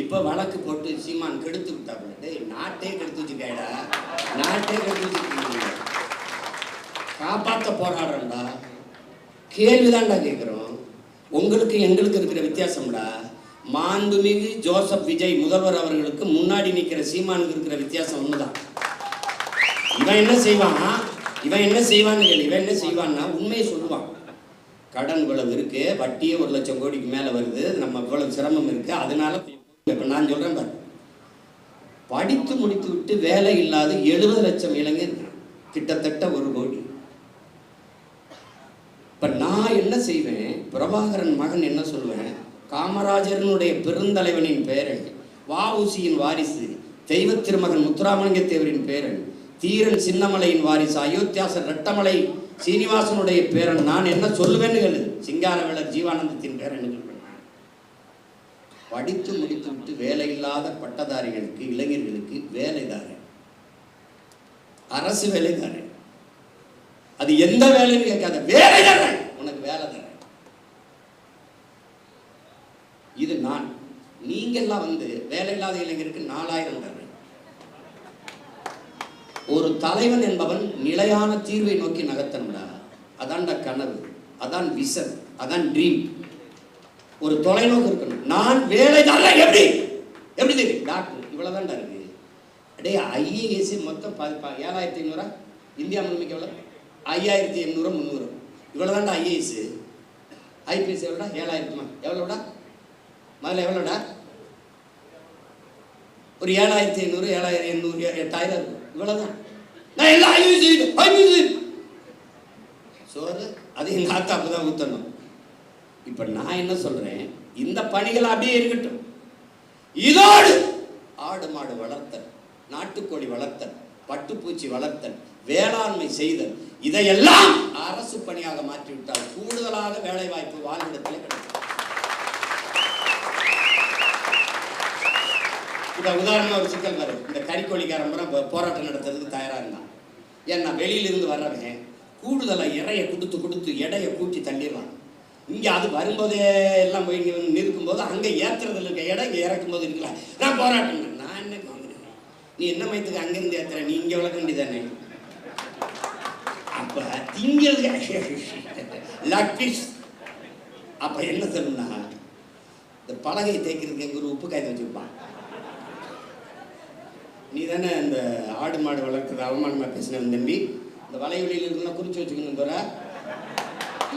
A: இப்போ வழக்கு போட்டு சீமான் கெடுத்து விட்டாப்புல. டேய் நாட்டே கெடுத்து வச்சுக்காடா, நாட்டே கெடுத்து வச்சுருக்கீங்க, காப்பாற்ற போராடுறோம்டா. கேள்விதான்டா கேட்குறோம். உங்களுக்கு எங்களுக்கு இருக்கிற வித்தியாசம்டா, மாண்புமிகு ஜோசப் விஜய் முதல்வர் அவர்களுக்கு முன்னாடி நிற்கிற சீமானுக்கு இருக்கிற வித்தியாசம் ஒண்ணுதான். இவன் என்ன செய்வான்னு கேள்வி. இவன் என்ன செய்வான்னா உண்மையை சொல்லுவான். கடன் இவ்வளவு இருக்கு, வட்டியே 1 லட்சம் கோடிக்கு மேல வருது, நம்ம இவ்வளவு சிரமம் இருக்கு, அதனால இப்ப நான் சொல்றேன் பாரு, படித்து முடித்து விட்டு வேலை இல்லாத 70 லட்சம் இளைஞர், கிட்டத்தட்ட 1 கோடி. இப்ப நான் என்ன செய்வேன், பிரபாகரன் மகன் என்ன சொல்லுவேன், காமராஜரனுடைய பெருந்தலைவனின் பேரன், வஉசியின் வாரிசு, தெய்வ திருமகன் முத்துராமலிங்க தேவரின் பேரன், தீரன் சின்னமலையின் வாரிசு, அயோத்தியாசர் ரெட்டமலை சீனிவாசனுடைய பேரன், நான் என்ன சொல்லுவேன்னு கேளு, சிங்காரவேலர் ஜீவானந்தத்தின் பேரன். படித்து முடித்து விட்டு வேலை இல்லாத பட்டதாரிகளுக்கு, இளைஞர்களுக்கு வேலை தாரேன், அரசு வேலை தாரேன். அது எந்த வேலைன்னு கேட்காத, வேலை தாரேன், உனக்கு வேலை தாரேன். இது நான். நீங்கெல்லாம் வேலை இல்லாத இளைஞருக்கு 4000 தரேன். ஒரு தலைவன் என்பவன் நிலையான தீர்வை நோக்கி நகர்த்தணும்டா. அதான்டா கனவு, அதான் விஷன், அதான் ட்ரீம். ஒரு தொலைநோக்கு இருக்கணும். நான் வேலை தர எப்படி தெரியும்? டாக்டர் இவ்வளவுதான்டா இருக்கு. அடே IAS மொத்தம் 7500, இந்தியா முழுமைக்கு எவ்வளோ? 5800 300 இவ்வளவுதான்டா IAS. IPS எவ்வளோடா? 7000. எவ்வளோடா முதல்ல? எவ்வளோடா? ஒரு 7500 7800 8000 இருக்கும். இவ்வளவுதான். நான் எல்லாம் IPS சோறு அது எங்க ஆத்தாப்பு தான் ஊத்தணும். இப்ப நான் என்ன சொல்றேன், இந்த பணிகள் அப்படியே இருக்கட்டும். இதோடு ஆடு மாடு வளர்த்தல், நாட்டுக்கோழி வளர்த்தல், பட்டுப்பூச்சி வளர்த்தல், வேளாண்மை செய்தல், இதையெல்லாம் அரசு பணியாக மாற்றிவிட்டால் கூடுதலாக வேலை வாய்ப்பு வாழ்விடத்தில் கிடைக்கும். இப்ப உதாரணமா ஒரு சிக்கல் வரும். இந்த கறிக்கோழிக்காரன் போராட்டம் நடத்துறதுக்கு தயாரா இருந்தான். ஏன்னா வெளியிலிருந்து வர்றவன் கூடுதலா இறைய கொடுத்து எடையை கூட்டி தள்ளிடுவான். இங்க அது வரும்போதே எல்லாம் போய் இங்க நிற்கும் போது அங்க ஏத்துறதுல இருக்க இடம் இங்க இறக்கும் போது இருக்கல. நான் போராட்டம், நான் என்ன வாங்குறேன், நீ என்ன மயத்துக்கு அங்கிருந்து ஏத்துற, நீ இங்க விளக்க வேண்டியதானே. அப்ப திங்கிறது லக்பீஸ். அப்ப என்ன சொல்லணும்னா, இந்த பலகையை தேய்க்கிறதுக்கு எங்க ஒரு உப்பு காய்ச்சி வச்சுருப்பான். நீ தானே இந்த ஆடு மாடு வளர்க்குறது அவமானமா பேசின தம்பி, இந்த வலைவெளியில் இருக்குன்னா குறிச்சு வச்சுக்கணும் தோற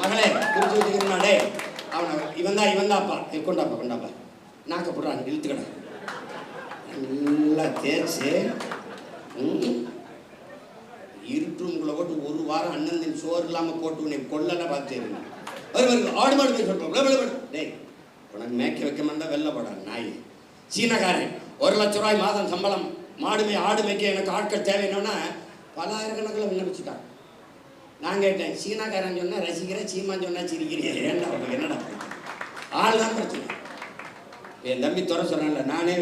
A: மகளே, குறிச்சு வச்சுக்கணும்டே. அவனை இவன் தான்ப்பா, கொண்டாப்பா நாக்கப்படுறான், இழுத்துக்கடா நல்லா தேய்ச்சி இருட்டுக்குள்ள போட்டு 1 வாரம் அண்ணன் சோறு இல்லாமல் போட்டு உன்னை கொல்லலாம் பார்த்துருங்க. ஆடு மாடு போய் சொல்றோம், டேய் உனக்கு மேய்க்க வைக்க மாட்டா வெளில போடாங்க நாய். சீனக்காரன் 1,00,000 மாதம் சம்பளம், மாடுமை ஆடு மேய்க்க எனக்கு ஆட்கள் தேவைன்னா பல ஆயிரக்கணக்கில் விண்ணப்பிச்சுட்டாங்க. நான் கேட்டேன், சீனாக்காரன் சொன்னா ரசிக்கிற, சீமான் சொன்னா சிரிக்கிறீங்க, ஏன்டா அவங்களுக்கு என்னடா ஆள் தான் பிரச்சனை. என் தம்பி துறை சொல்கிறான்ல, நானே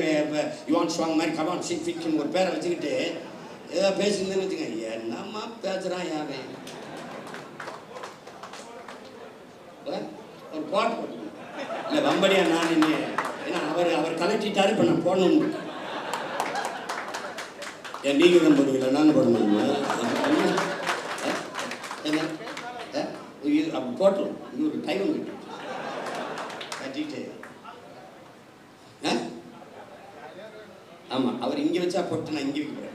A: யுவான் ஸ்வாங் மாதிரி கவான் சிங் ஃபிக்ஷன் ஒரு பேரை வச்சுக்கிட்டு ஏதோ பேசியிருந்தேன்னு வச்சுக்கோங்க, என்னம்மா பேசுகிறான் யாவே ஒரு பாட்டு போட்டு இல்லை வம்படியா நான் என்ன, ஏன்னா அவர் கலட்டிட்டாரு, இப்போ நான் போடணும். என் நீங்கள் தான் போடுவீங்களா, நாங்கள் போட முடியுமா? என்ன அப்படி போட்டுரும், இன்னொரு டைம் கிட்ட கட்டிட்டு. ஆமாம், அவர் இங்கே வச்சா போட்டு நான் இங்கே வைக்கிறேன்.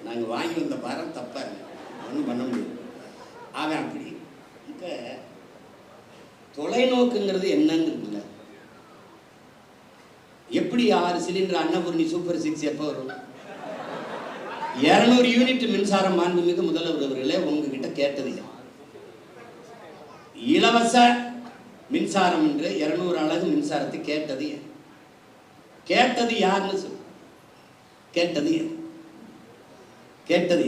A: நாங்கள் வாங்கி வந்த பாரம் தப்பாக இல்லை, ஒன்றும் பண்ண முடியாது. அவன் அப்படி. இப்போ தொலைநோக்குங்கிறது என்னங்கிறது இல்லை. எப்படி 6 சிலிண்டர் அன்னபூர்ணி சூப்பர் 6 எப்போ வரும்? 200 யூனிட் மின்சாரம் மாண்புமிகு முதல்வர் அவர்களே உங்ககிட்ட கேட்டது இலவச மின்சாரம் என்று 200 அலகு மின்சாரத்தை கேட்டது கேட்டது யாருன்னு சொல்லு. கேட்டது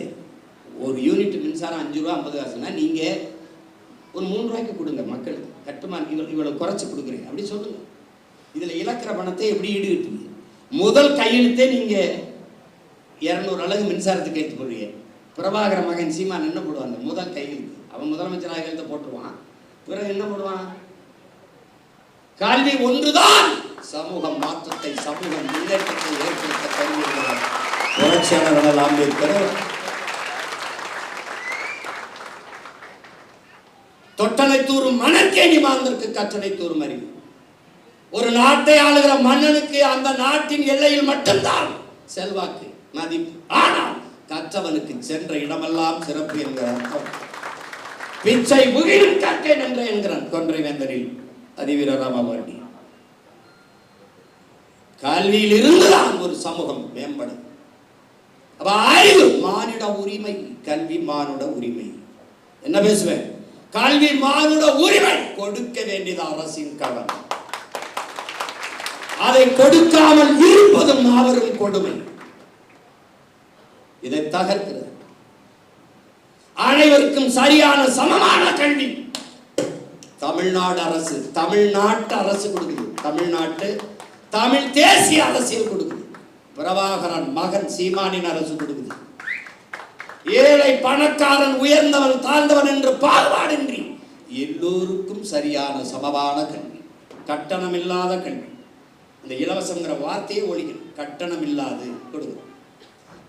A: ஒரு யூனிட் மின்சாரம் 5 ரூபா 50 காசுனா நீங்க ஒரு 3 ரூபாய்க்கு கொடுங்க மக்களுக்கு. கட்டுமான இவ்வளவு குறைச்சு கொடுக்குறீங்க அப்படி சொல்லுங்க. இதுல இழக்கிற பணத்தை எப்படி ஈடுகட்டுவீங்க? முதல் கையெழுத்தே நீங்க 200 அலகு மின்சாரத்துக்கு எடுத்து போடுவீங்க. பிரபாகர மகன் சீமான் என்ன போடுவாங்க? முதல் கையெழுத்து. அவன் முதலமைச்சராக கையெழுத்த போட்டுருவான். பிறகு என்ன போடுவான்? கல்வி ஒன்றுதான் சமூக மாற்றத்தை, சமூக முன்னேற்றத்தை ஏற்படுத்த கருவிகள். புரட்சியாளர் அம்பேத்கர் தொட்டனை தூரும் மணற்கேணி மாந்தருக்கு கற்றனை தூரும் அறிவு. ஒரு நாட்டை ஆளுகிற மன்னனுக்கு அந்த நாட்டின் எல்லையில் மட்டும்தான் செல்வாக்கு, மதிப்பு. ஆனால் கற்றவனுக்கு சென்ற இடமெல்லாம் சிறப்பு என்கிற அர்த்தம். பிச்சை முகில் கற்கை நின்ற என்கிறான் கொன்றை வேந்தரில் அதிவீர ராமபாண்டி. கல்வியில் இருந்துதான் ஒரு சமூகம் மேம்படும். அப்ப அறிவு மானிட உரிமை, கல்வி மானுட உரிமை. என்ன பேசுவேன்? கல்வி மானுட உரிமை. கொடுக்க வேண்டியது அரசின் கடமை. அதை கொடுக்காமல் இருப்பதும் மாபெரும் கொடுமை. இதை தகர்க்கிறது. அனைவருக்கும் சரியான சமமான கல்வி தமிழ்நாடு அரசு, தமிழ்நாட்டு அரசு கொடுக்குது. தமிழ் தேசிய அரசியல் கொடுக்குது. பிரபாகரன் மகன் சீமானின் அரசு கொடுக்குது. ஏழை பணக்காரன், உயர்ந்தவன் தாழ்ந்தவன் என்று பாகுபாடின்றி எல்லோருக்கும் சரியான சமமான கல்வி, கட்டணம் இல்லாத கல்வி. இந்த இலவசங்கிற வார்த்தையை ஒழிக்கணும். கட்டணம் இல்லாது கொடுக்கணும்.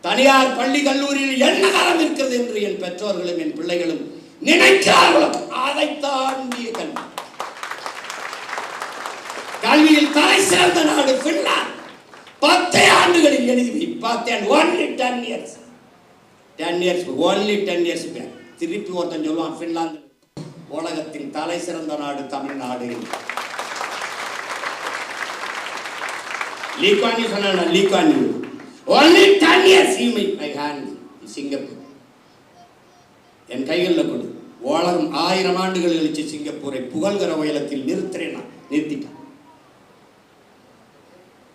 A: தனியார் பள்ளி கல்லூரியில் என்ன காலம் இருக்கிறது என்று என் பெற்றோர்களும் என் பிள்ளைகளும் நினைக்கிறார்களோ அதை தாண்டிய கல்வி. கல்வியில் தலை சிறந்த நாடு பின்லாந்து. 10 ஆண்டுகளில் எழுதி 10 only 10 years திருப்பி ஒருத்தன் சொல்லுவான் பின்லாந்து உலகத்தின் தலை சிறந்த நாடு தமிழ்நாடு. லீக்வானி சொன்ன லீக்வானி only 10 years my hand Singapore என் கைகளில் கொடு. உலகம் 1000 ஆண்டுகள் கழிச்சு சிங்கப்பூரை புகழ்கிற உயரத்தில் நிறுத்திட்டான்.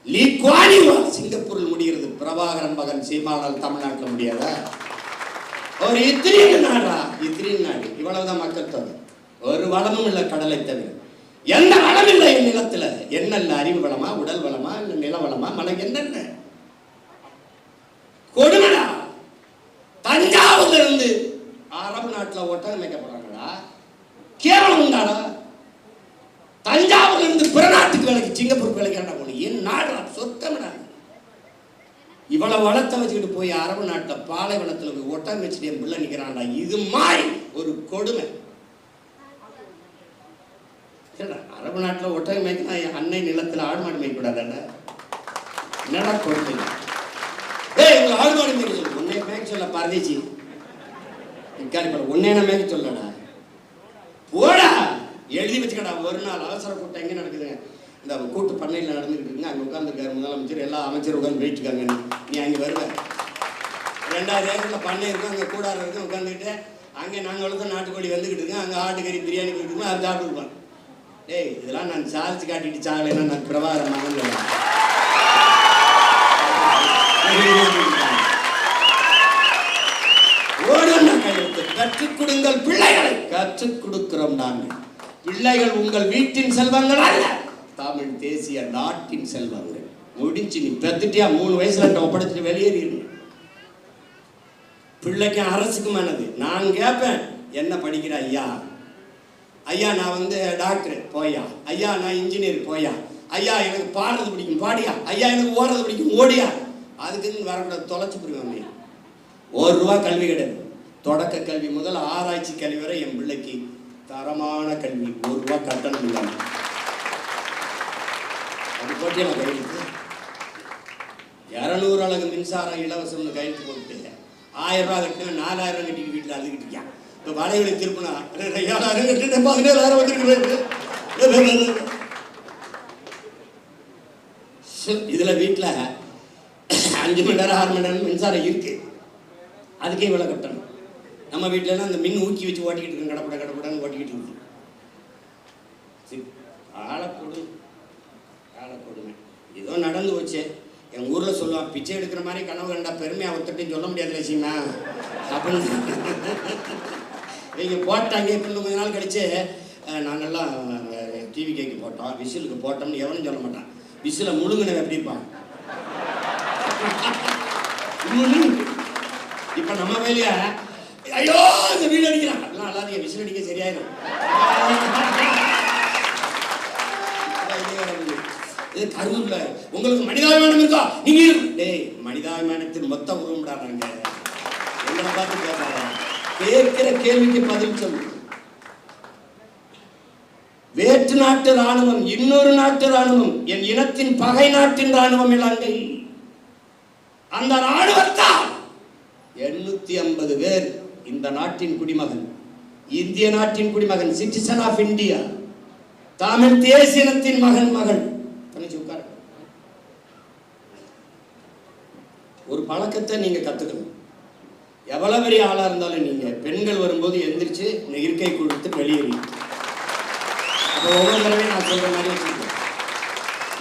A: லீக்வானி சிங்கப்பூரில் முடிகிறது. பிரபாகரன் மகன் சீமானால் தமிழ்நாட்டில் முடியாத ஒரு இத்திரியின் நாடு. இவ்வளவுதான் மக்கள் தொகை. ஒரு வளமும் இல்லை கடலை தவிர. எந்த வளம் இல்லை என் நிலத்துல. என்ன அறிவு வளமா, உடல் வளமா, இல்ல நில வளமா, மலை என்னென்ன கொடுமடா. தஞ்சாவூர்ல இருந்து அரபு நாட்டுல ஒட்டகம் மேய்க்கப்படுறாங்கடா. கேவலம் உண்டாடா. தஞ்சாவூர்ல இருந்து பிற நாட்டுக்கு வேலைக்கு சிங்கப்பூருக்கு வேலைக்கு போன என் நாடு சொத்தம்டா. இவ்வளவு வளத்தை வச்சுக்கிட்டு போய் அரபு நாட்டுல பாலைவனத்துல போய் ஒட்டகம் வச்சுட்டு என் பிள்ளை நிக்கிறான்டா. இது மாதிரி ஒரு கொடுமை. அரபு நாட்டுல ஒட்டகம் மேய்க்கலாம், அன்னை நிலத்துல ஆடு மாடு மேய்க்கூடாதாடா. என்னடா கொடுமை. உங்க ஆடு மாடு மேய்க்க சொல்லு. உன்னை மேய்க்க சொல்ல பரதேசி உன்னை என்ன மேய்க்க சொல்லடா. போடா எழுதி வச்சுக்கடா. ஒரு நாள் அவசர கூட்டம் எங்க நடக்குதுங்க? இந்த கூட்டு பண்ணையில் நடந்துகிட்டு இருக்குங்க. அங்கே உட்காந்துருக்காரு முதலமைச்சர், எல்லா அமைச்சர் உட்காந்து போயிட்டு இருக்காங்க. நீ அங்கே வருவ 2000 ஏக்கரில் பண்ணை இருக்கும், அங்கே கூடாரம் இருக்கும். உட்காந்துக்கிட்டு அங்கே நாங்கள் வளர்த்த நாட்டுக்கோழி வந்துக்கிட்டு இருக்கேன், அங்கே ஆட்டுக்கறி பிரியாணி கொடுக்குறோம், அது சாப்பிட்டுருப்பான். டேய் இதெல்லாம் நான் சாதிச்சு காட்டிட்டு சாகலைன்னா நான் பிரபாகரன் கையெழுத்து. கற்றுக் கொடுங்கள் பிள்ளைகளை, கற்றுக் கொடுக்கிறோம் நாங்கள். பிள்ளைகள் உங்கள் வீட்டின் செல்வங்கள் அல்ல, தமிழ் தேசிய நாட்டின் செல்வங்கள். முடிஞ்சு நீ பெத்துட்டியா 3 வயசுல ஒப்படைச்சிட்டு வெளியேறிடு. பிள்ளைக்கு அரசுக்குமானது. நான் கேட்பேன், என்ன படிக்கிற ஐயா? ஐயா நான் வந்து டாக்டர் போயா, ஐயா நான் இன்ஜினியர் போயா, ஐயா எனக்கு பாடுறது பிடிக்கும் பாடியா, ஐயா எனக்கு ஓடுறது பிடிக்கும் ஓடியா. அதுக்குன்னு வரக்கூடாது, தொலைச்சு போடுவாங்க. ₹1 கல்வி கிடையாது. தொடக்க கல்வி முதல் ஆராய்ச்சி கல்வி வரை என் பிள்ளைக்கு தரமான கல்வி, ₹1 கட்டணம் இல்லாமல். அது போட்டியா நான் கையெழுத்து 200 அலகு மின்சாரம் இலவசம்னு கையெழுத்து போட்டு ₹1000 கட்டினா 4000 கட்டிட்டு வீட்டில் அழுதுகிட்டு இருக்கியா. இப்போ வடைகளை திருப்பினா 7000 கட்டிட்டு 17000 வந்துருக்கு. இதில் வீட்டில் 5 மணி நேரம் 6 மணி நேரம் மின்சாரம் இருக்கு, அதுக்கே இவ்வளோ கட்டணும். நம்ம வீட்டிலலாம் அந்த மின் ஊக்கி வச்சு ஓட்டிக்கிட்டு இருக்கோம், கடப்படான்னு ஓட்டிக்கிட்டு இருக்கு. காலக்கொடுமை ஏதோ நடந்து போச்சு. என் ஊரில் சொல்லுவான், பிச்சை எடுக்கிற மாதிரி கனவு கண்டா பெருமையாக ஒருத்தட்டையும் சொல்ல முடியாது லட்சியமா அப்படின்னு நீங்கள் போட்டாங்க. இப்போ கொஞ்ச நாள் கழிச்சு நாங்கள்லாம் டிவி கேக்கு போட்டோம், விசிலுக்கு போட்டோம்னு எவனும் சொல்ல மாட்டான். விசில முழுங்கினவன் எப்படி இருப்பான்? இப்போ நம்ம வேலையா ஐயோ இந்த வீடு அடிக்கிறான் அப்படிலாம் அல்லாதீங்க, விசில் அடிக்க சரியாயிடும். இது கருவுல உங்களுக்கு மனிதாபிமானம் இருக்கா? நீங்க டேய் மனிதாபிமானத்தின் மொத்த உருவம்டாங்க. எங்களை பார்த்து கேட்காத, கேட்கிற கேள்விக்கு பதில் சொல்லு. வேற்று நாட்டு ராணுவம், இன்னொரு நாட்டு ராணுவம், என் இனத்தின் பகை நாட்டின் ராணுவம் இலங்கை. அந்த ராணுவத்தால் 850 பேர் இந்த நாட்டின் குடிமகன், இந்திய நாட்டின் குடிமகன், சிட்டிசன் ஆஃப் இந்தியா, தமிழ் தேசியத்தின் மகள். ஒரு பழக்கத்தை நீங்க கத்துக்கணும். எவ்வளவு பெரிய ஆளா இருந்தாலும் நீங்க பெண்கள் வரும்போது எந்திரிச்சு இருக்கை கொடுத்து வெளியேறி. அப்போ ஒவ்வொரு தடவையும் நான் சொல்ற மாதிரி வச்சுருக்கேன்.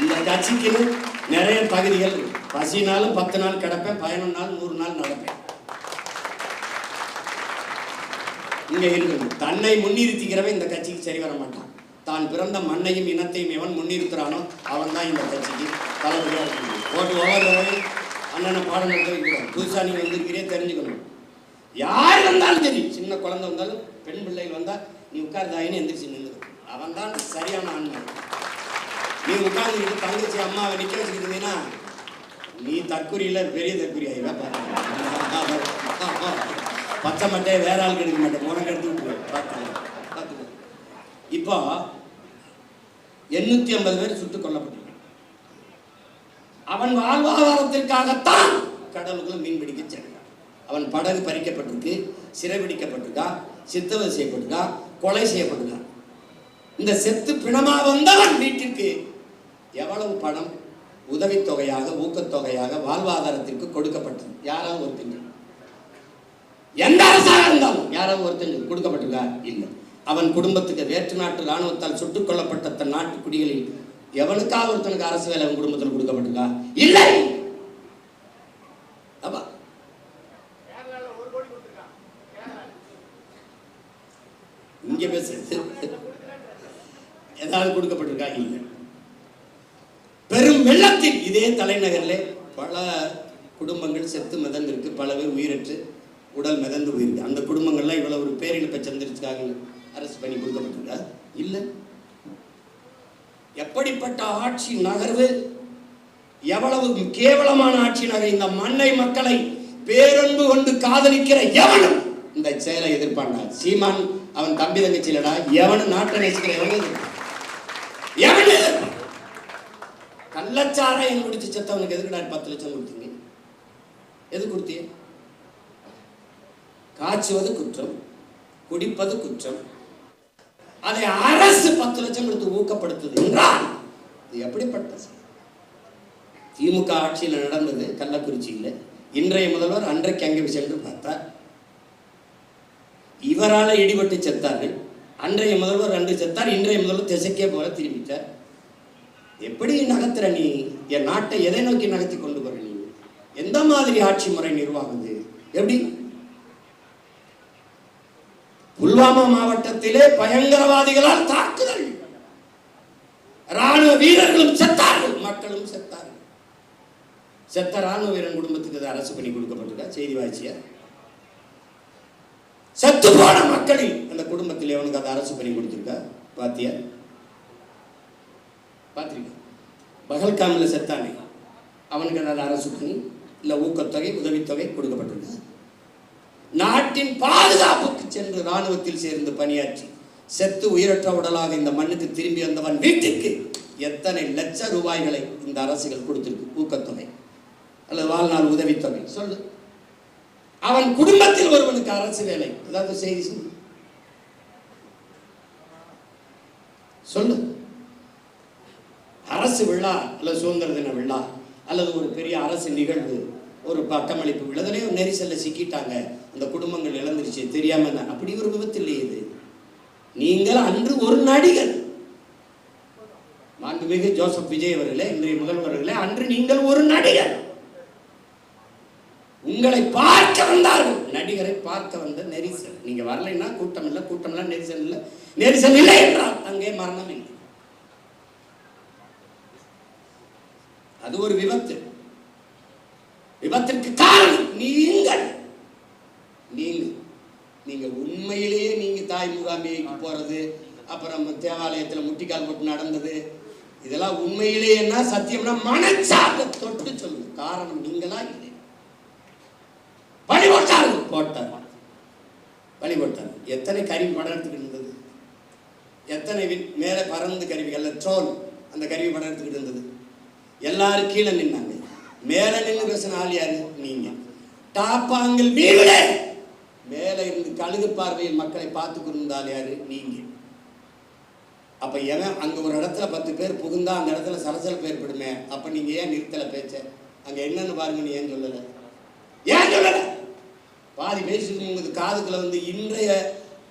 A: இந்த கட்சிக்கு நிறைய தகுதிகள். பசினாலும் 10 நாள் கிடப்பேன், 11 நாள் 100 நாள் நடப்பேன். இங்க இருக்கணும். தன்னை முன்னிறுத்திக்கிறவன் இந்த கட்சிக்கு சரி வர மாட்டான். தான் பிறந்த மண்ணையும் இனத்தையும் எவன் முன்னிறுத்துறானோ அவன் தான் இந்த கட்சிக்கு தலைவலியாக இருக்கணும். ஓட்டு ஒவ்வொரு தடவையும் அண்ணனை பாடம் நடத்தக்கூடாது. புதுசாக நீங்கள் வந்திருக்கிறே தெரிஞ்சுக்கணும். யார் வந்தாலும் சரி, சின்ன குழந்தை வந்தாலும் பெண் பிள்ளைகள் வந்தால் நீ உட்கார்ந்தாயின்னு எந்திரிச்சு நின்று, அவன் தான் சரியான ஆண்மை. நீ உட்கார்ந்துக்கிட்டு தங்கச்சி அம்மாவை நிற்க வச்சுக்கிட்டீங்கன்னா நீ தற்குறியில் பெரிய தற்குறியாயிவா. பச்சை மட்டையை வேற ஆளுக்கு எடுக்க மாட்டேன், உனக்கு எடுத்து விட்டுருவேன். பார்த்துக்க. இப்போ 850 பேர் சுட்டுக் கொல்லப்பட்டிருக்கான். அவன் வாழ்வாதாரத்திற்காகத்தான் கடலுக்குள்ள மீன் பிடிக்க சென்றான். அவன் படகு பறிக்கப்பட்டிருக்கு, சிறைபிடிக்கப்பட்டிருக்கான், சித்தவதை செய்யப்பட்டிருக்கான், கொலை செய்யப்பட்டிருக்கான். இந்த செத்து பிணமா வந்தவன் வீட்டிற்கு எவ்வளவு பணம் உதவித்தொகையாக, ஊக்கத்தொகையாக, வாழ்வாதாரத்திற்கு கொடுக்கப்பட்டது? யாராவது ஒருத்தங்க, எந்த அரசாக இருந்தாலும் யாராவது ஒருத்தங்க கொடுக்கப்பட்டிருக்கா? இல்லை. அவன் குடும்பத்துக்கு வேற்று நாட்டு இராணுவத்தால் சுட்டுக் கொல்லப்பட்ட தன் நாட்டு குடிகளில் எவனுக்காக ஒருத்தனுக்கு அரசு வேலை அவன் குடும்பத்தில் கொடுக்கப்பட்டிருக்கா? இல்லை. அப்பா இங்க பேசு, ஏதாவது கொடுக்கப்பட்டிருக்கா? இல்லை. பெரும் வெள்ளத்தில் இதே தலைநகரில் பல குடும்பங்கள் செத்து மிதந்திருக்கு, பல பேர் உயிரற்று உடல் மிதந்து போயிருக்கு. அந்த குடும்பங்கள்லாம் இவ்வளவு ஒரு பேரிழப்பை சந்திரிச்சுக்காங்க அரசு பண்ணி கொடுக்கப்பட்டிருக்கா? இல்லை. எப்படிப்பட்ட ஆட்சி நகர்வு, எவ்வளவு கேவலமான ஆட்சி நகர். இந்த மண்ணை மக்களை பேரன்பு கொண்டு காதலிக்கிற எவனும் இந்த செயலை எதிர்ப்பான்டா. சீமான் அவன் தம்பி தங்கச்சிலடா, எவனும் நாட்டை நேசிக்கிற எவனு கள்ளச்சாராயம் குடிச்சு செத்தவனுக்கு எதுக்குடா 10 லட்சம் கொடுத்தீங்க? எது கொடுத்தீங்க? காய்ச்சுவது குற்றம், குடிப்பது குற்றம். அதை அரசு 10 லட்சம் கொடுத்து ஊக்கப்படுத்துது என்றால் இது எப்படிப்பட்ட திமுக ஆட்சியில் நடந்தது கள்ளக்குறிச்சியில். இன்றைய முதல்வர் அன்றைக்கு அங்கே சென்று பார்த்தார். இவரால் இடிபட்டு செத்தார்கள். அன்றைய முதல்வர் அன்று செத்தார், இன்றைய முதல்வர் திசைக்கே போல திரும்பிட்டார். எப்படி நகர்த்துற நீ? என் நாட்டை எதை நோக்கி நகர்த்தி கொண்டு போற நீ? எந்த மாதிரி ஆட்சி முறை நிர்வாகுது? எப்படி? புல்வாமா மாவட்டத்திலே பயங்கரவாதிகளால் தாக்குதல், ராணுவ வீரர்களும் செத்தார்கள், மக்களும் செத்தார்கள். செத்த ராணுவ வீரன் குடும்பத்துக்கு அரசு பண்ணி கொடுக்கப்பட்டிருக்கா? செய்தி வாய்ச்சியா? செத்து போன மக்களில் அந்த குடும்பத்தில் எவனுக்கு அதை அரசு பண்ணி கொடுத்திருக்கா? பாத்தியா? பாத்திருக்க? பகல்காமில் செத்தானே அவனுக்கு அந்த அரசு பண்ணி இல்ல ஊக்கத்தொகை உதவித்தொகை கொடுக்கப்பட்டிருக்கா? நாட்டின் பாதுகாப்புக்கு சென்று ராணுவத்தில் சேர்ந்து பணியாற்றி செத்து உயிரற்ற உடலாக இந்த மண்ணுக்கு திரும்பி வந்தவன் வீட்டுக்கு எத்தனை லட்ச ரூபாய்களை இந்த அரசுகள் கொடுத்திருக்கு? ஊக்கத்தொகை அல்லது வாழ்நாள் உதவித்தொகை சொல்லு. அவன் குடும்பத்தில் ஒருவனுக்கு அரசு வேலை, அதாவது செய்தி சொல்லு. அரசு விழா அல்லது சுதந்திர தின விழா அல்லது ஒரு பெரிய அரசு நிகழ்வு, ஒரு பட்டமளிப்பு விழாவிலே நெரிசல்ல சிக்கிட்டாங்க, அந்த குடும்பங்கள் இழந்துருச்சு தெரியாம. அப்படி ஒரு விபத்து இல்லையே இது. நீங்கள் அன்று ஒரு நடிகர், மாண்புமிகு ஜோசப் விஜய் அவர்களே, இன்றைய முதல்வர்களே, அன்று நீங்கள் ஒரு நடிகர். உங்களை பார்க்க வந்தார்கள், நடிகரை பார்க்க வந்த நெரிசல். நீங்க வரலைன்னா கூட்டம் இல்லை, கூட்டம் இல்லை, நெரிசல் இல்லை. நெரிசல் இல்லை என்றால் அங்கே மரணம் இல்லை. அது ஒரு விபத்து. விபத்திற்கு காரணம் நீங்கள். நீங்க உண்மையிலேயே நீங்க தாய் முகாமைக்கு போறது, அப்புறம் தேவாலயத்தில் முட்டிக்கால் போட்டு நடந்தது, இதெல்லாம் உண்மையிலேயே சத்தியம்னா மனச்சார்பை தொட்டு சொல்லுங்க. காரணம் நீங்களா இல்லை. போட்டார். எத்தனை கருவி படம் எடுத்துக்கிட்டு இருந்தது? எத்தனை மேலே பறந்து கருவிகள், ட்ரோன், அந்த கருவி படம் எடுத்துக்கிட்டு இருந்தது. எல்லாரும் கீழே நின்னாங்க. மேலே நின்று பேசின ஆள் யாரு? நீங்க. டாப்பாங்கில் வீடு மேலே இருந்து கழுகு பார்வையில் மக்களை பார்த்து கொண்டிருந்தால் யாரு? நீங்க. அப்ப எவன் அங்க ஒரு இடத்துல 10 பேர் புகுந்தா அந்த இடத்துல சலசலப்பு ஏற்படுமே, அப்ப நீங்க ஏன் நிறுத்தல பேச்ச? அங்க என்னன்னு பாருங்கன்னு ஏன் சொல்லல? ஏன் சொல்லல? பாதி பேசிட்டு உங்களுக்கு காதுக்குள்ள வந்து இன்றைய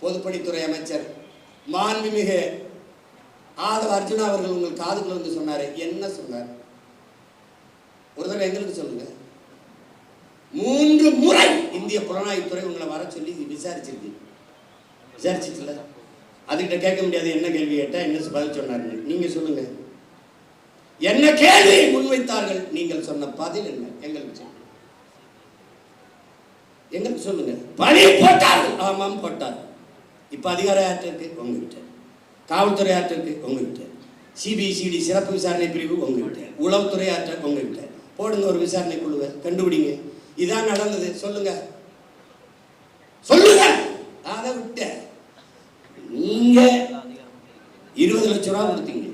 A: பொதுப்பணித்துறை அமைச்சர் மாண்புமிகு ஆதவ அர்ஜுனா அவர்கள் உங்கள் காதுக்குள்ள வந்து சொன்னாரு. என்ன சொன்னார்? ஒரு தடவை எங்களுக்கு சொல்லுங்க. 3 முறை இந்திய புலனாய்வுத்துறை உங்களை வர சொல்லி விசாரிச்சிருக்கு. விசாரிச்சுல அதுகிட்ட கேட்க முடியாது. என்ன கேள்வி கேட்டா என்ன பதில் சொன்னாரு? நீங்க சொல்லுங்க. என்ன கேள்வியை முன்வைத்தார்கள்? நீங்கள் சொன்ன பதில் என்ன? எங்களுக்கு சொல்லுங்க. எங்களுக்கு சொல்லுங்க. பணி போட்டார்கள். ஆமாம் போட்டார்கள். இப்ப அதிகாரம் யார்கிட்ட இருக்கு? உங்ககிட்ட. காவல்துறை யார்கிட்ட இருக்கு? உங்ககிட்ட. சிபிசிடி சிறப்பு விசாரணை பிரிவு உங்ககிட்ட. உளவுத்துறை யார்கிட்ட? உங்ககிட்ட. போடுங்க ஒரு விசாரணை குழுவை, கண்டுபிடிங்க. இதான் நடந்தது. சொல்லுங்க சொல்லுங்க. அதை விட்ட நீங்க 20 லட்சம் ரூபா கொடுத்தீங்க.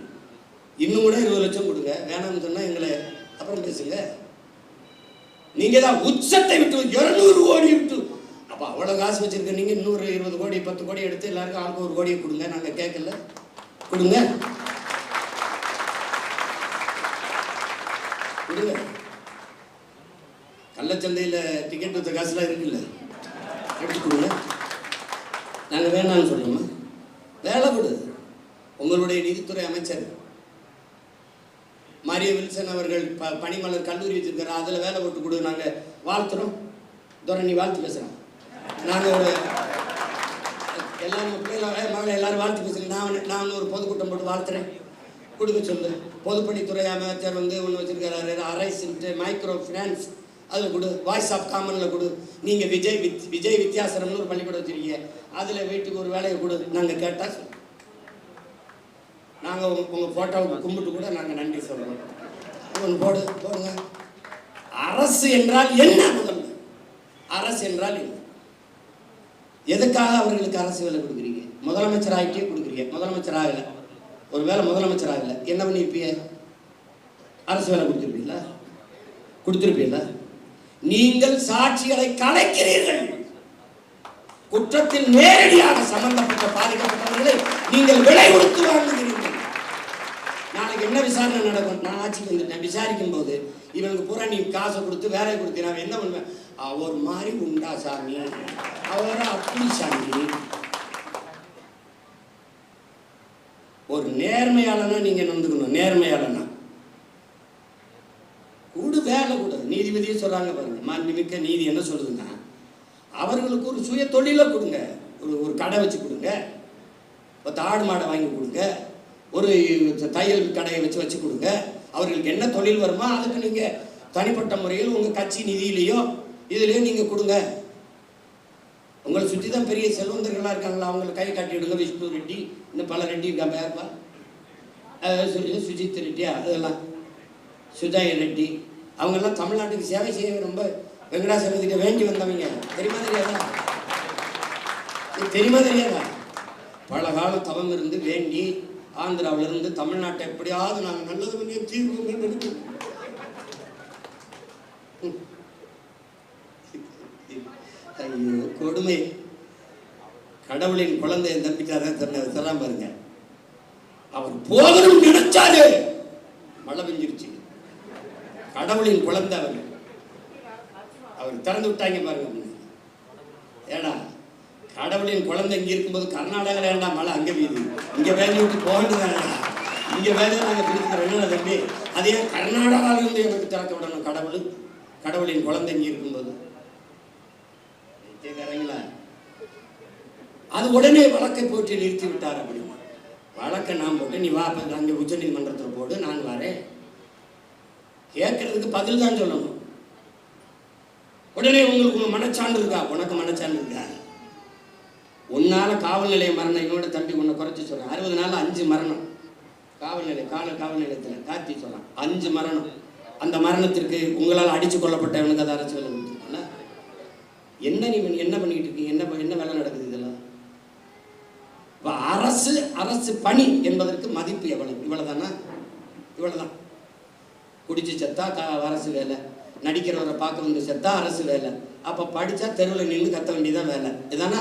A: இன்னும் கூட 20 லட்சம் கொடுங்க. வேணாம்னு சொன்னா எங்களை அப்புறம் பேசுங்க. நீங்க தான் உச்சத்தை விட்டு 200 கோடி விட்டு, அப்ப அவ்வளவு காசு வச்சிருக்க நீங்க இன்னொரு 20 கோடி 10 கோடி எடுத்து எல்லாருக்கும் ஆளுக்கு 1 கோடியை கொடுங்க. நாங்க கேட்கல, கொடுங்க கொடுங்க. கள்ளச்சந்தையில் டிக்கெட் வித்த காசுலாம் இருக்குல்ல, எடுத்து கொடுங்க. நாங்க வேணாம்னு சொல்றோமா? வேலை கொடு. உங்களுடைய நிதித்துறை அமைச்சர் மாரிய வில்சன் அவர்கள் பனிமலர் கல்லூரி வச்சிருக்காரு, அதுல வேலை போட்டு கொடு. நாங்க வாழ்த்துறோம். துரணி வாழ்த்து பேசுறோம். நாங்க ஒரு எல்லாரும் மகளை எல்லாரும் வாழ்த்து பேசுறேன். நான் ஒரு பொதுக்கூட்டம் போட்டு வாழ்த்துறேன். கொடுக்க சொல்லு. பொதுப்பணித்துறை அமைச்சர் வந்து ஒன்று வச்சிருக்காரு, அரைஸ் மைக்ரோ ஃபினான்ஸ், அதில் கொடு. வாய்ஸ் ஆஃப் காமனில் கொடு. நீங்கள் விஜய் வித்யாசரம்னு ஒரு பள்ளிக்கூடம் வச்சிருக்கீங்க, அதில் வீட்டுக்கு ஒரு வேலையை கொடு. நாங்கள் கேட்டால் நாங்கள் உங்கள் ஃபோட்டோவுக்கு கும்பிட்டு கூட நாங்கள் நன்றி சொல்கிறோம். ஒன்று போடுங்க. அரசு என்றால் என்ன? முதல்ல அரசு என்றால் என்ன? எதுக்காக அவர்களுக்கு அரசு வேலை கொடுக்குறீங்க? முதலமைச்சர் ஆகிட்டே கொடுக்குறீங்க. முதலமைச்சர் ஆகலை, ஒரு வேலை முதலமைச்சர் ஆகலை, என்ன பண்ணிருப்பீங்க? அரசு வேலை கொடுத்திருப்பீங்களா? நீங்கள் சாட்சிகளை கலைக்கிறீர்கள். குற்றத்தில் நேரடியாக சம்பந்தப்பட்ட பாதிக்கப்பட்டவர்களை நீங்கள் விலை கொடுத்து வாங்குகிறீர்கள். நாளைக்கு என்ன விசாரணை நடக்கும்? நான் ஆட்சிக்கு வந்துட்டேன், விசாரிக்கும் போது இவனுக்கு பூரா நீ காசை கொடுத்து வேலையை கொடுத்து நான் என்ன பண்ணுவேன்? ஒரு மாதிரி உண்டா சாமி, அவர அப்படி சாமி. ஒரு நேர்மையாளனா நீங்க நொந்துக்கணும். நேர்மையாளனா கூடு வேலை கூட. நீதிபதியே சொல்றாங்க பாருங்க, மாண்புமிக்க நீதி என்ன சொல்லுதுன்னா, அவர்களுக்கு ஒரு சுய தொழிலை கொடுங்க. ஒரு கடை வச்சு கொடுங்க, ஒரு ஆடு மாடை வாங்கி கொடுங்க, ஒரு தையல் கடையை வச்சு கொடுங்க. அவர்களுக்கு என்ன தொழில் வருமோ அதுக்கு நீங்க தனிப்பட்ட முறையில் உங்க கட்சி நிதியிலையோ இதுலயோ நீங்க கொடுங்க. உங்களை சுற்றி தான் பெரிய செல்வந்தர்களா இருக்காங்களா, அவங்களை கை காட்டி விடுங்க. விஷ்ணு ரெட்டி, இன்னும் பல ரெட்டி இருக்காப்பா, சுஜித் ரெட்டியா, அதெல்லாம் சுஜாய ரெட்டி, அவங்கெல்லாம் தமிழ்நாட்டுக்கு சேவை செய்ய ரொம்ப வெங்கடாசலத்துக்கு வேண்டி வந்தவங்க. தெரியுமா தெரியாதா? தெரியுமா தெரியாதா? பல காலம் தவம் இருந்து வேண்டி ஆந்திராவில இருந்து தமிழ்நாட்டை எப்படியாவது நாங்கள் நல்லது பண்ணி தீர்வு. ஐயோ கொடுமை. கடவுளின் குழந்தை தம்பிக்காரன் தரான் பாருங்க. அவர் போகணும் நினைச்சாரு, மழை பெஞ்சிருச்சு. கடவுளின் குழந்தை அவர் திறந்து விட்டாங்க பாருங்க. ஏடா கடவுளின் குழந்தை இங்க இருக்கும்போது கர்நாடகாவில் ஏண்டா மழை அங்க பெய்யுது, இங்க வேலை விட்டு போகணுதானடா, இங்க வேலையை நாங்கள் பிடிக்கிறோம் தம்பி. அதே கர்நாடகாவில இருந்து எனக்கு திறக்க விடணும் கடவுள். கடவுளின் குழந்தை இங்க இருக்கும்போது கேட்கறீங்களா? அது உடனே வழக்கை போட்டு நிறுத்தி விட்டார். அப்படின்னா வழக்கை நான் போட்டு நீ வா அங்கே உச்ச நீதிமன்றத்தில் போடு, நான் வரேன். கேட்கறதுக்கு பதில் தான் சொல்லணும். உடனே உங்களுக்கு மனச்சான்று இருக்கா? உனக்கு மனச்சான்று இருக்கா? உன்னால காவல் நிலைய மரணம், என்னோட தம்பி உன்னை குறைச்சி சொல்றேன். 60 நாள் 5 மரணம் காவல் நிலையத்தில் கார்த்தி சொல்றான். 5 மரணம். அந்த மரணத்திற்கு உங்களால் அடிச்சு கொல்லப்பட்டவனுக்கு அதை அரசு வேலை கொடுத்துருக்கல. என்ன நீ என்ன பண்ணிக்கிட்டு இருக்கீங்க? என்ன வேலை நடக்குது இதெல்லாம்? அரசு பணி என்பதற்கு மதிப்பு எவ்வளவு? இவ்வளவுதானா? இவ்வளவுதான். குடிச்சு செத்தா அரசு வேலை, நடிக்கிறவரை பார்க்க வந்து செத்தா அரசு வேலை, அப்ப படிச்சா தெருவில் நின்று கத்த வேண்டியதான் வேலை, இதானா?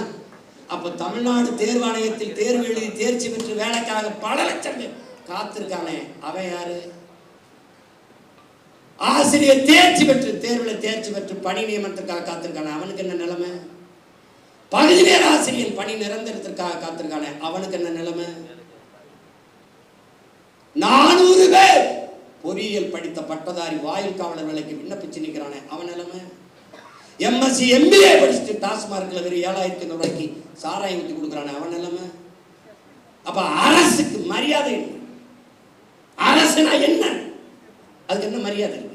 A: அப்ப தமிழ்நாடு தேர்வாணையத்தில் தேர்வு எழுதி தேர்ச்சி பெற்று வேலைக்காக பல லட்சம் பேர் காத்திருக்கானே, அவன் யாரு? ஆசிரியர் தேர்ச்சி பெற்று தேர்வில் தேர்ச்சி பெற்று பணி நியமனத்திற்காக காத்திருக்கானே, அவனுக்கு என்ன நிலைமை? பகுதி நேர ஆசிரியர் பணி நிரந்தரத்திற்காக காத்திருக்கானே, அவனுக்கு என்ன நிலைமை? 400 பேர் பொறியியல் படித்த பட்டதாரி வாயில் காவலர் வேலைக்கு விண்ணப்பிச்சு நிற்கிறானே, அவன் நிலைமை? எம்எஸ்சி எம்பிஏ படிச்சுட்டு டாஸ்மார்க்ல வெறும் 7,500 ரூபாய்க்கு சாராயம் ஊற்றி கொடுக்குறானே, அவன் நிலைமை? அப்ப அரசுக்கு மரியாதை என்ன? அரசுனா என்ன? அதுக்கு என்ன மரியாதை இருக்கு?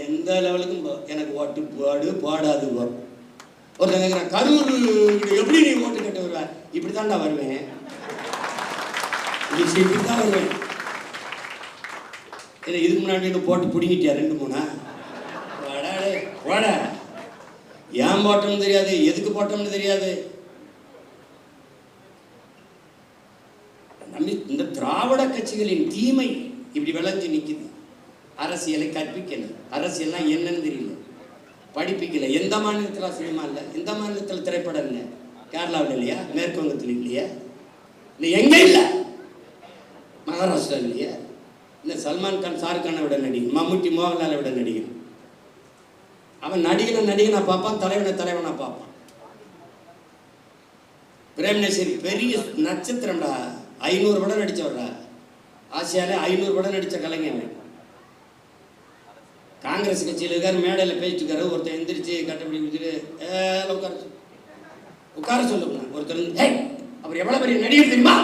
A: எந்த லெவலுக்கும் எனக்கு ஓட்டு போடு போடாது. ஒருத்தங்க கரூர் எப்படி நீ ஓட்டு கட்ட வருவ? இப்படித்தான்டா வருவேன், இப்படித்தான் வருவேன். இதுக்கு முன்னாடி போட்டு பிடிங்கிட்டியா 2-3? வாடா, ஏன் போட்டோம்னு தெரியாது, எதுக்கு போட்டோம்னு தெரியாது. இந்த திராவிட கட்சிகளின் தீமை இப்படி விளைஞ்சு நிக்குது. அரசியலை கற்பிக்கல, அரசியல்னா என்னன்னு தெரியல, படிப்பிக்கல. எந்த மாநிலத்தில் சினிமா இல்லை, எந்த மாநிலத்தில் திரைப்படம் இல்லை? கேரளாவில் இல்லையா? மேற்கு வங்கத்தில் இல்லையா? இல்லை எங்க இல்லை? மகாராஷ்டிரா இல்லையா? இல்லை சல்மான் கான் ஷாருக் கானை விட நடிகன், மம்முட்டி மோகன்லாலை விட நடிகன். அவன் நடிகனை பார்ப்பான், தலைவனை பார்ப்பான். பிரேம்நசீர் பெரிய நட்சத்திரம்டா, 500 படம் நடிச்சவர்டா. ஆசியாலே 500 படம் நடித்த கலைஞர். காங்கிரஸ் கட்சியில் இருக்காரு, மேடையில் பேசிட்டுருக்காரு. ஒருத்தர் எந்திரிச்சு கட்டப்படி கொடுத்துட்டு உட்கார சொல்லுங்க. ஒருத்தர் அவர் எவ்வளோ பெரிய நடிகர் தெரியுமா?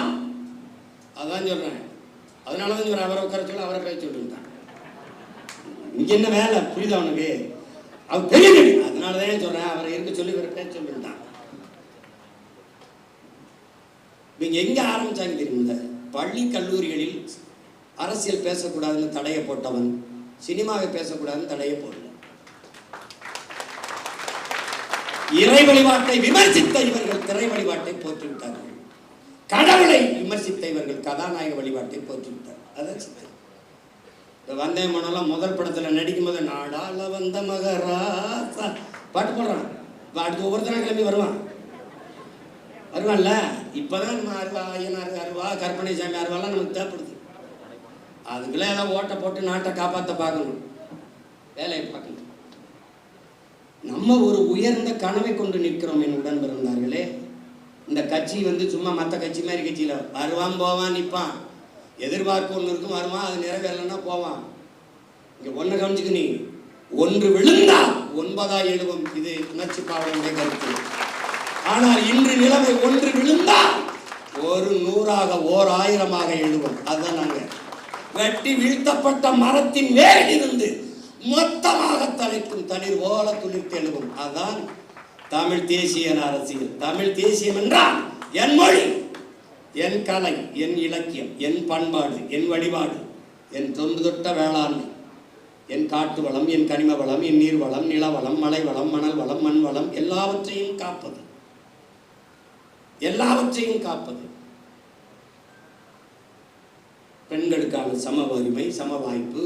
A: அதான் சொல்கிறேன். அதனால தான் சொல்கிறேன், அவரை உட்கார சொல்ல, அவரை பேச சொல்லிட்டான். இங்கே என்ன வேலை புரியுதா அவனுக்கு? அவர் பெரிய நடிகர், அதனால தான் சொல்கிறேன், அவரை இருக்க சொல்லி இவரை பேச சொல்லிட்டான். இவங்க எங்கே ஆரம்பிச்சாங்க தெரியுமில்ல? பள்ளி கல்லூரிகளில் அரசியல் பேசக்கூடாதுன்னு தடையை போட்டவன் சினிமாவை பேசக்கூடாதுன்னு தடையை போடல. இறை வழிபாட்டை விமர்சித்த இவர்கள் திரை வழிபாட்டை போற்றுவிட்டார்கள். கடவுளை விமர்சித்த இவர்கள் கதாநாயக வழிபாட்டை போற்றுவிட்டார். அதான் சித்தம். வந்தே மனோலாம் முதல் படத்தில் நடிக்கும் போது நாடால வந்த மகராசா பாட்டு போடுறான். அடுத்து ஒவ்வொருத்தரும் கிளம்பி வருவான். வருவான்ல. இப்போதான் நம்ம அருவா, ஐயனார் அருவா, கற்பனை சாமி அருவாலாம் நமக்கு தேவைப்படுது. அதுக்குள்ளே ஏதாவது ஓட்டை போட்டு நாட்டை காப்பாற்ற பார்க்கணும், வேலையை பார்க்கணும். நம்ம ஒரு உயர்ந்த கனவை கொண்டு நிற்கிறோம் என் உடன் பிறந்தார்களே. இந்த கட்சி சும்மா மற்ற கட்சி மாதிரி கட்சியில் வருவான் போவான் நிற்பான், எதிர்பார்ப்பு ஒன்று இருக்கும், வருவான், அது நிறைவேறலைன்னா போவான். இங்கே ஒன்று கவனிச்சுக்கு, நீ ஒன்று விழுந்தா 9 எழுவும். இது உணர்ச்சி பாவனுடைய கருத்து. ஆனால் இன்று நிலைமை ஒன்று விழுந்தா ஒரு 100ஆக 1000ஆக எழுவோம். அதுதான் நாங்கள் வெட்டி வீழ்த்தப்பட்ட மரத்தின் வேரிலிருந்து மொத்தமாக தலைக்கும் தளிர் போல துளிர்த்து எழுவும். அதுதான் தமிழ் தேசிய அரசியல். தமிழ் தேசியம் என்றால் என் மொழி, என் கலை, என் இலக்கியம், என் பண்பாடு, என் வழிபாடு, என் தொன்று தொட்ட வேளாண்மை, என் காட்டு வளம், என் கனிம வளம், என் நீர் வளம், நில வளம், மலை வளம், மணல் வளம், மண் வளம், எல்லாவற்றையும் காப்பது, எல்லாவற்றையும் காப்பது. பெண்களுக்கான சம உரிமை, சம வாய்ப்பு,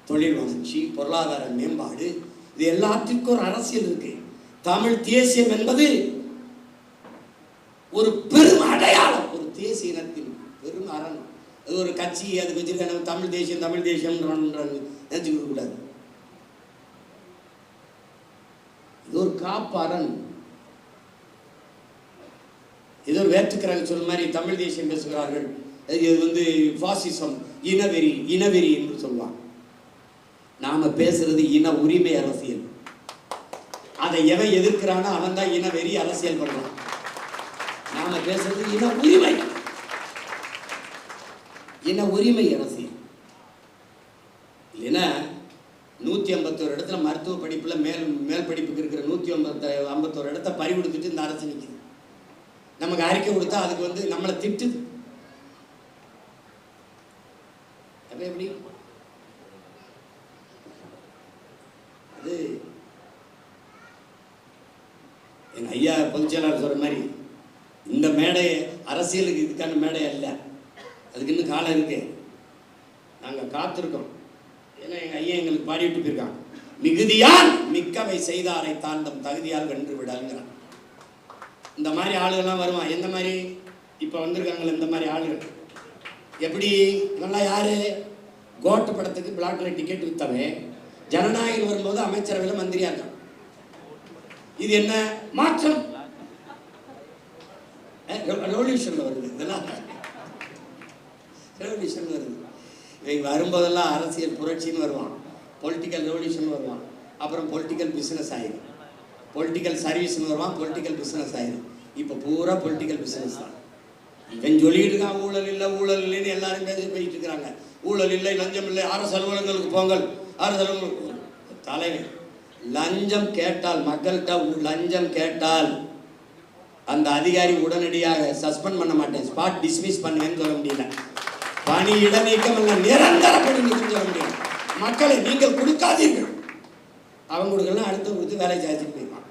A: தொழில் வளர்ச்சி, பொருளாதார மேம்பாடு, இது எல்லாத்திற்கும் ஒரு அரசியல் இருக்கு. தமிழ் தேசியம் என்பது ஒரு பெரும் அடையாளம், ஒரு தேசிய இனத்தின் பெரும் அரண். அது ஒரு கட்சி, அது வச்சிருக்க தமிழ் தேசியம் தமிழ் தேசியம் நினைச்சுக்க கூடாது. இது ஒரு காப்பாரன். ஏதோ வேற்றுக்கிறாங்க சொன்ன மாதிரி தமிழ் தேசியம் பேசுகிறார்கள். இது பாசிசம், இனவெறி, இனவெறி என்று சொல்லுவாங்க. நாம பேசுறது இன உரிமை அரசியல். அதை எவன் எதிர்க்கிறானோ அவன் தான் இனவெறி அரசியல் பண்றான். நாம பேசுறது இன உரிமை, இன உரிமை அரசியல். இல்லைன்னா 151 இடத்துல மருத்துவ படிப்புல மேல் படிப்புக்கு இருக்கிற 151 இடத்த பறி கொடுத்துட்டு இந்த அரசு நிற்குது. நமக்கு அறிக்கை கொடுத்தா அதுக்கு நம்மளை திட்டுது. அப்ப எப்படி? அது எங்க ஐயா பொதுச் செயலாளர் சொல்ற மாதிரி இந்த மேடை அரசியலுக்கு இதுக்கான மேடை அல்ல. அதுக்கு இன்னும் காலம் இருக்கு. நாங்கள் காத்திருக்கோம். ஏன்னா எங்கள் ஐயா எங்களுக்கு பாடிவிட்டு போயிருக்காங்க, மிகுதியால் மிக்கவை செய்தாரை தாண்டம் தகுதியால் வென்று விடாங்கிறான். இந்த மாதிரி ஆளுகள்லாம் வருவான். எந்த மாதிரி இப்போ வந்திருக்காங்களே இந்த மாதிரி ஆளுகள். எப்படி இவெல்லாம் யாரு? கோட்டை படத்துக்கு பிளாக்ல டிக்கெட் வித்தவன் ஜனநாயகம் வரும்போது அமைச்சரவையில் மந்திரியா இருக்கான். இது என்ன மாற்றம்? ரெவல்யூஷன்ல வருது. இதெல்லாம் ரெவல்யூஷன் வருது. இவங்க வரும்போதெல்லாம் அரசியல் புரட்சின்னு வருவான், பொலிட்டிக்கல் ரெவல்யூஷன் வருவான், அப்புறம் பொலிட்டிக்கல் பிஸ்னஸ் ஆயிடும், பொலிட்டிக்கல் சர்வீஸ்னு வருவான், பொலிட்டிக்கல் பிஸ்னஸ் ஆயிடும். இப்போ பூரா பொலிட்டிக்கல் பிஸ்னஸ் தான். இவன் சொல்லிட்டு இருக்கான் ஊழல் இல்லை ஊழல் இல்லைன்னு எல்லாரும் பேசி போயிட்டு இருக்கிறாங்க. ஊழல் இல்லை, லஞ்சம் இல்லை, அரசு அலுவலகங்களுக்கு போங்கள், அரசு அலுவலகங்களுக்கு தலைவன் லஞ்சம் கேட்டால், மக்கள்கிட்ட லஞ்சம் கேட்டால் அந்த அதிகாரி உடனடியாக சஸ்பெண்ட் பண்ண மாட்டேன், ஸ்பாட் டிஸ்மிஸ் பண்ணுவேன்னு சொல்ல முடியல. பணி இடைநீக்கம் இல்லை, நிரந்தர பணி நீக்கம் சொல்ல முடியல. மக்களை நீங்கள் கொடுக்காதீர்கள், அவங்க கொடுக்கலாம், அடுத்து கொடுத்து வேலை சாய்ச்சிட்டு போயிருப்பான்.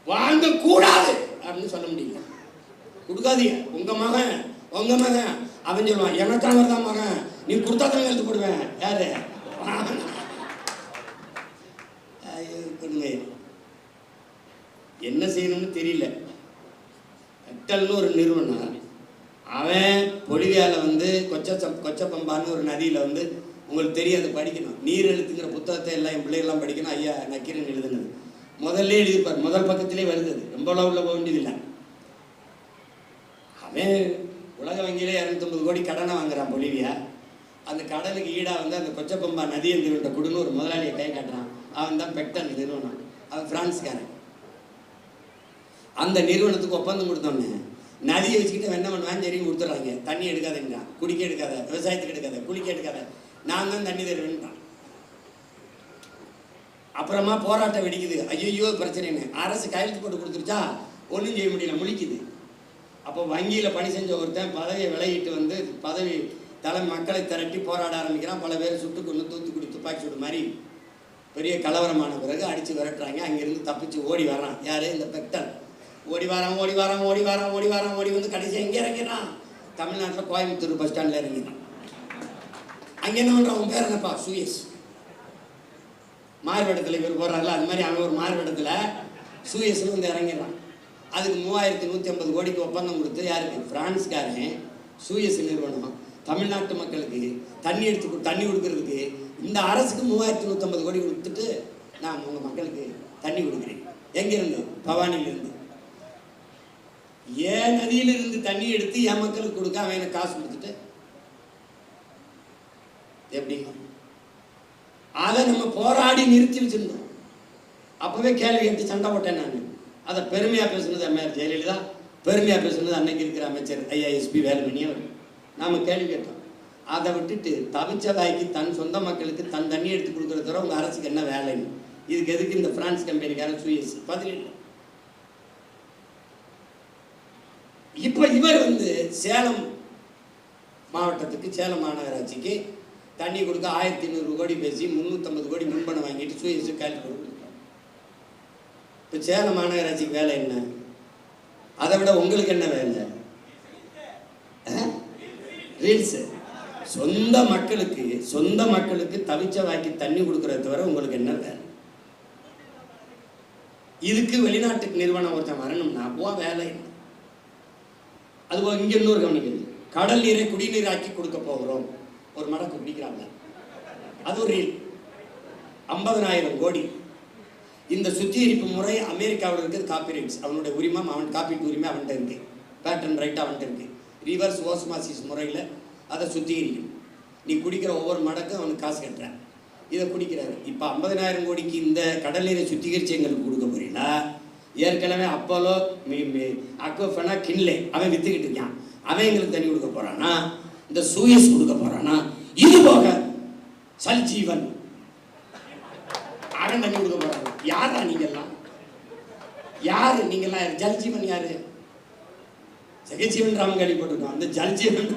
A: வாங்க கூடாது அப்படின்னு சொல்ல முடியல. கொடுக்காதீங்க. உங்க மகன் அவன் சொல்லுவான், எனக்காக தான் மகன், நீ கொடுத்தா தான் எழுத்து போடுவேன். யாரு? என்ன செய்யணும்னு தெரியல. அட்டல்னு ஒரு நிறுவனம், அவன் பொலிவியால கொச்சப்பம்பான்னு ஒரு நதியில உங்களுக்கு தெரியாது, படிக்கணும். நீர் எழுத்துங்கிற புத்தகத்தை எல்லாம் என் பிள்ளைகள்லாம் படிக்கணும். ஐயா நக்கீரன் எழுதுனது முதல்ல எழுதிப்பார், முதல் பக்கத்திலே வருது. ரொம்ப உள்ள போக வேண்டியதில்லை. அவன் உலக வங்கியிலே 250 கோடி கடனை வாங்குறான் பொலிவியா. அந்த கடனுக்கு ஈடாக அந்த கொச்சப்பம்பா நதியை நிறுவனத்தை கொடுன்னு ஒரு முதலாளியை கை காட்டுறான். அவன் தான் பெக்டன் நிறுவனம், அவன் பிரான்ஸ்காரன். அந்த நிறுவனத்துக்கு ஒப்பந்தம் கொடுத்தோன்னே நதியை வச்சுக்கிட்டு என்ன பண்ணுவான், சரி கொடுத்துட்றாங்க. தண்ணி எடுக்காதுன்றான், குடிக்க எடுக்காத, விவசாயத்துக்கு எடுக்காத, குளிக்க எடுக்காத, நான் தான் தண்ணி தருவேன்றான். அப்புறமா போராட்டம் வெடிக்குது. ஐயோ பிரச்சனைன்னு அரசு கையெழுத்து போட்டு கொடுத்துருச்சா, ஒன்றும் செய்ய முடியல, முழிக்குது. அப்போ வங்கியில் பணி செஞ்ச ஒருத்தன் பதவியை விலகிட்டு பதவி மக்களை திரட்டி போராட ஆரம்பிக்கிறான். பல பேர் சுட்டு கொண்டு தூத்துக்குடி துப்பாக்கி சூடு மாதிரி பெரிய கலவரமான பிறகு அடித்து விரட்டுறாங்க. அங்கேருந்து தப்பிச்சு ஓடி வரான். யார்? இந்த பெக்டன். ஓடி வந்து கடைசி எங்கே இறங்கிறான்? தமிழ்நாட்டில் கோயம்புத்தூர் பஸ் ஸ்டாண்டில் இறங்கினான். அங்கே என்ன பண்ணுறான்? அவன் பேர் என்னப்பா? சுயஸ். மாறுவேடத்தில் இவர் போடுறாங்களா, அது மாதிரி அவன் ஒரு மாறுவேடத்தில் சூயஸ்ல வந்து இறங்கிடலாம். அதுக்கு 3150 கோடிக்கு ஒப்பந்தம் கொடுத்து யாருக்கு? பிரான்ஸ்காரன் சூயஸ் நிறுவனம் தமிழ்நாட்டு மக்களுக்கு தண்ணி கொடுக்கறதுக்கு இந்த அரசுக்கு 3150 கோடி கொடுத்துட்டு நான் உங்க மக்களுக்கு தண்ணி கொடுக்குறேன். எங்கிருந்து? பவானியிலிருந்து. ஏன் நதியிலிருந்து தண்ணி எடுத்து என் மக்களுக்கு கொடுக்க அவன் எனக்கு காசு கொடுத்துட்டு எப்படி? அதை நம்ம போராடி நிறுத்தி வச்சிருந்தோம். அப்பவே கேள்வி கேட்டு சண்டை போட்டேன் நான். அதை பெருமையா பேசுனது அம்மையார் ஜெயலலிதா, பெருமையா பேசுனது அன்னைக்கு இருக்கிற அமைச்சர் ஐஏஎஸ்பி வேலுமணி அவர். நாம கேள்வி கேட்டோம். அதை விட்டுட்டு தவிச்ச வாய்க்கு தன் சொந்த மக்களுக்கு தன் தண்ணி எடுத்து கொடுக்குறத தவிர உங்க அரசுக்கு என்ன வேலைன்னு, இதுக்கு எதுக்கு இந்த பிரான்ஸ் கம்பெனிக்காரன் சூயஸ் பதில். இப்ப இவர் வந்து சேலம் மாவட்டத்துக்கு, சேலம் மாநகராட்சிக்கு தண்ணி கொடுக்க 1200 கோடி பேசி 350 கோடி முன்பணம் வாங்கிட்டு சூயஸ் காலி கொடுக்கும். இப்ப சேலம் மாநகராட்சிக்கு வேலை என்ன? அதை விட உங்களுக்கு என்ன வேலை? ரீல்ஸ். சொந்த மக்களுக்கு தவிச்ச வாக்கி தண்ணி கொடுக்கறத தவிர உங்களுக்கு என்ன வேலை? இதுக்கு வெளிநாட்டுக்கு நிறுவனம் ஒருத்தன் வரணும்னா வேலை. அதுபோக இங்க இன்னொரு கவனிக்கிறது, கடல் நீரை குடிநீராக்கி கொடுக்க போகிறோம். ஒரு மடக்கு குடிக்கிறாங்க, அது ஒரு ரீல். 50,000 கோடி. இந்த சுத்திகரிப்பு முறை அமெரிக்காவில் இருக்கிறது காப்பிரைட்ஸ், அவனுடைய உரிமை, அவன் காப்பீட்டு உரிமை அவன்கிட்ட இருக்கு, பேட்டன் ரைட் அவன்கிட்ட இருக்கு. ரிவர்ஸ் ஓஸ்மாசிஸ் முறையில் அதை சுத்திகரிக்கும். நீ குடிக்கிற ஒவ்வொரு மடக்கும் அவனுக்கு காசு கட்டுற, இதை குடிக்கிறாரு. இப்போ 50,000 கோடிக்கு இந்த கடல் நீரை சுத்திகரித்து எங்களுக்கு கொடுக்க போறீங்களா? ஏற்கனவே அப்போலோ அக்வஃபனா கின்லே அவன் வித்துக்கிட்டு இருக்கான், அவன் எங்களுக்கு தண்ணி கொடுக்க போறானா? இந்த சூயஸ் கொடுக்க போறானா? இது போக சல்ஜீவன் அவன் தண்ணி கொடுக்க போறாங்க. யாரா நீங்கெல்லாம்? யாரு நீங்கெல்லாம்? ஜல்ஜீவன் யாரு? ஜெகஜீவன் ராமன் கேள்விப்பட்டிருக்கோம். அந்த ஜல்ஜீவன்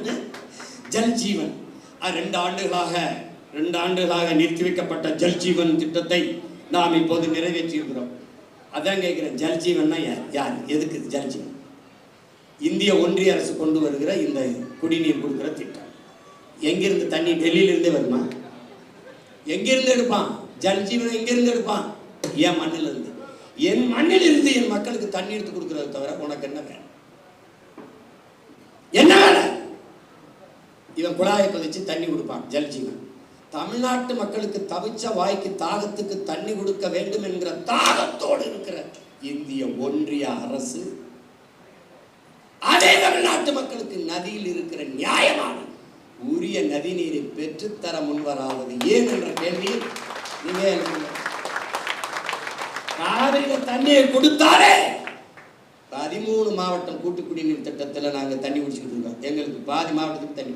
A: 2 ஆண்டுகளாக நிறுத்தி வைக்கப்பட்ட ஜல்ஜீவன் திட்டத்தை நாம் இப்போது நிறைவேற்றி இருக்கிறோம். அதான் கேட்கிறேன், ஜல்ஜீவன்னா யார்? எதுக்கு ஜல்ஜீவன்? இந்திய ஒன்றிய அரசு கொண்டு வருகிற இந்த குடிநீர் கொடுக்கிற திட்டம். எங்கிருந்து தண்ணி? டெல்லியிலிருந்தே வருமா? எங்கிருந்து எடுப்பான் ஜல்ஜீவன்? எங்கிருந்து எடுப்பான்? என் மண்ணில் இருந்து. என் மண்ணில் இருந்து என் மக்களுக்கு தண்ணி எடுத்து கொடுக்கறத தவிர உனக்கு என்ன வேலை? என்ன வேலை? இவன் குழாயை பதிச்சு தண்ணி கொடுப்பான் ஜல்ஜீவன். தமிழ்நாட்டு மக்களுக்கு தவிச்ச வாய்க்கு தாகத்துக்கு தண்ணி கொடுக்க வேண்டும் என்கிற தாகத்தோடு இருக்கிற இந்திய ஒன்றிய அரசு அதே தமிழ்நாட்டு மக்களுக்கு நதியில் இருக்கிற நியாயமான உரிய நதி நீரை பெற்றுத்தர முன்வராவது ஏன் என்ற கேள்வி நீங்க காவிரியில தண்ணியை கொடுத்தாலே 13 மாவட்டம் கூட்டு குடிநீர் திட்டத்தில் நாங்கள் தண்ணி குடிச்சுக்கிட்டு இருக்கோம். எங்களுக்கு பாதி மாவட்டத்துக்கு தண்ணி,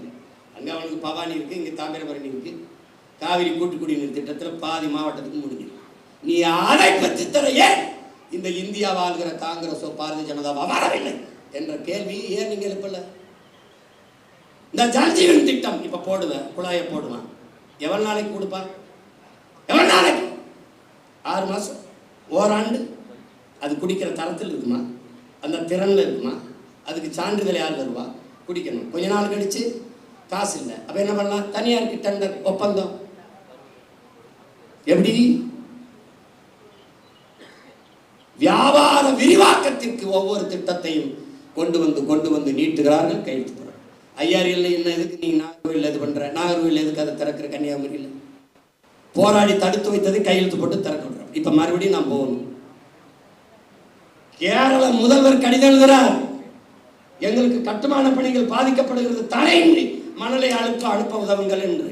A: அங்கே அவனுக்கு பவானி இருக்கு, இங்கே தாமிரபரணி இருக்கு. காவிரி கூட்டு குடிநீர் திட்டத்தில் பாதி மாவட்டத்துக்கு முடிஞ்சு. நீ அதை பற்றி தர ஏன் இந்த இந்தியா வாழ்கிற காங்கிரஸோ பாரதிய ஜனதாவோ வரவில்லை என்ற கேள்வி ஏன் நீங்க எழுப்பல? இந்த ஜல்ஜீவன் திட்டம் இப்ப போடுவேன், குழாயை போடுவான், எவ்வளவு நாளைக்கு கொடுப்பான்? எவ்வளவு நாளைக்கு? 6 மாசம், ஓராண்டு. அது குடிக்கிற தரத்தில் இருக்குமா? அந்த திறன்ல இருக்குமா? அதுக்கு சான்றிதழ் யார் தருவா? குடிக்கணும். கொஞ்ச நாள் கழிச்சு காசு இல்லை, அப்ப என்ன பண்ணலாம்? தனியாருக்கு டெண்டர் ஒப்பந்தம். எப்படி? வியாபார விரிவாக்கத்திற்கு ஒவ்வொரு திட்டத்தையும் கொண்டு வந்து நீட்டுகிறார்கள், கையெழுத்து போறாங்க. ஐயாரில் என்ன எதுக்கு நீ நாகர்கோவில் இது பண்ற? நாகர்கோவில் எதுக்கு அதை திறக்கிற? கன்னியாகுமரியில் போராடி தடுத்து வைத்தது கையெழுத்து போட்டு திறக்க விடுறோம். இப்ப மறுபடியும் நான் போகணும். கேரள முதல்வர் கடிதம் எழுதுகிறார், எங்களுக்கு கட்டுமான பணிகள் பாதிக்கப்படுகிறது, தடையின்றி மணலை அழுப்ப உதவுங்கள் என்று.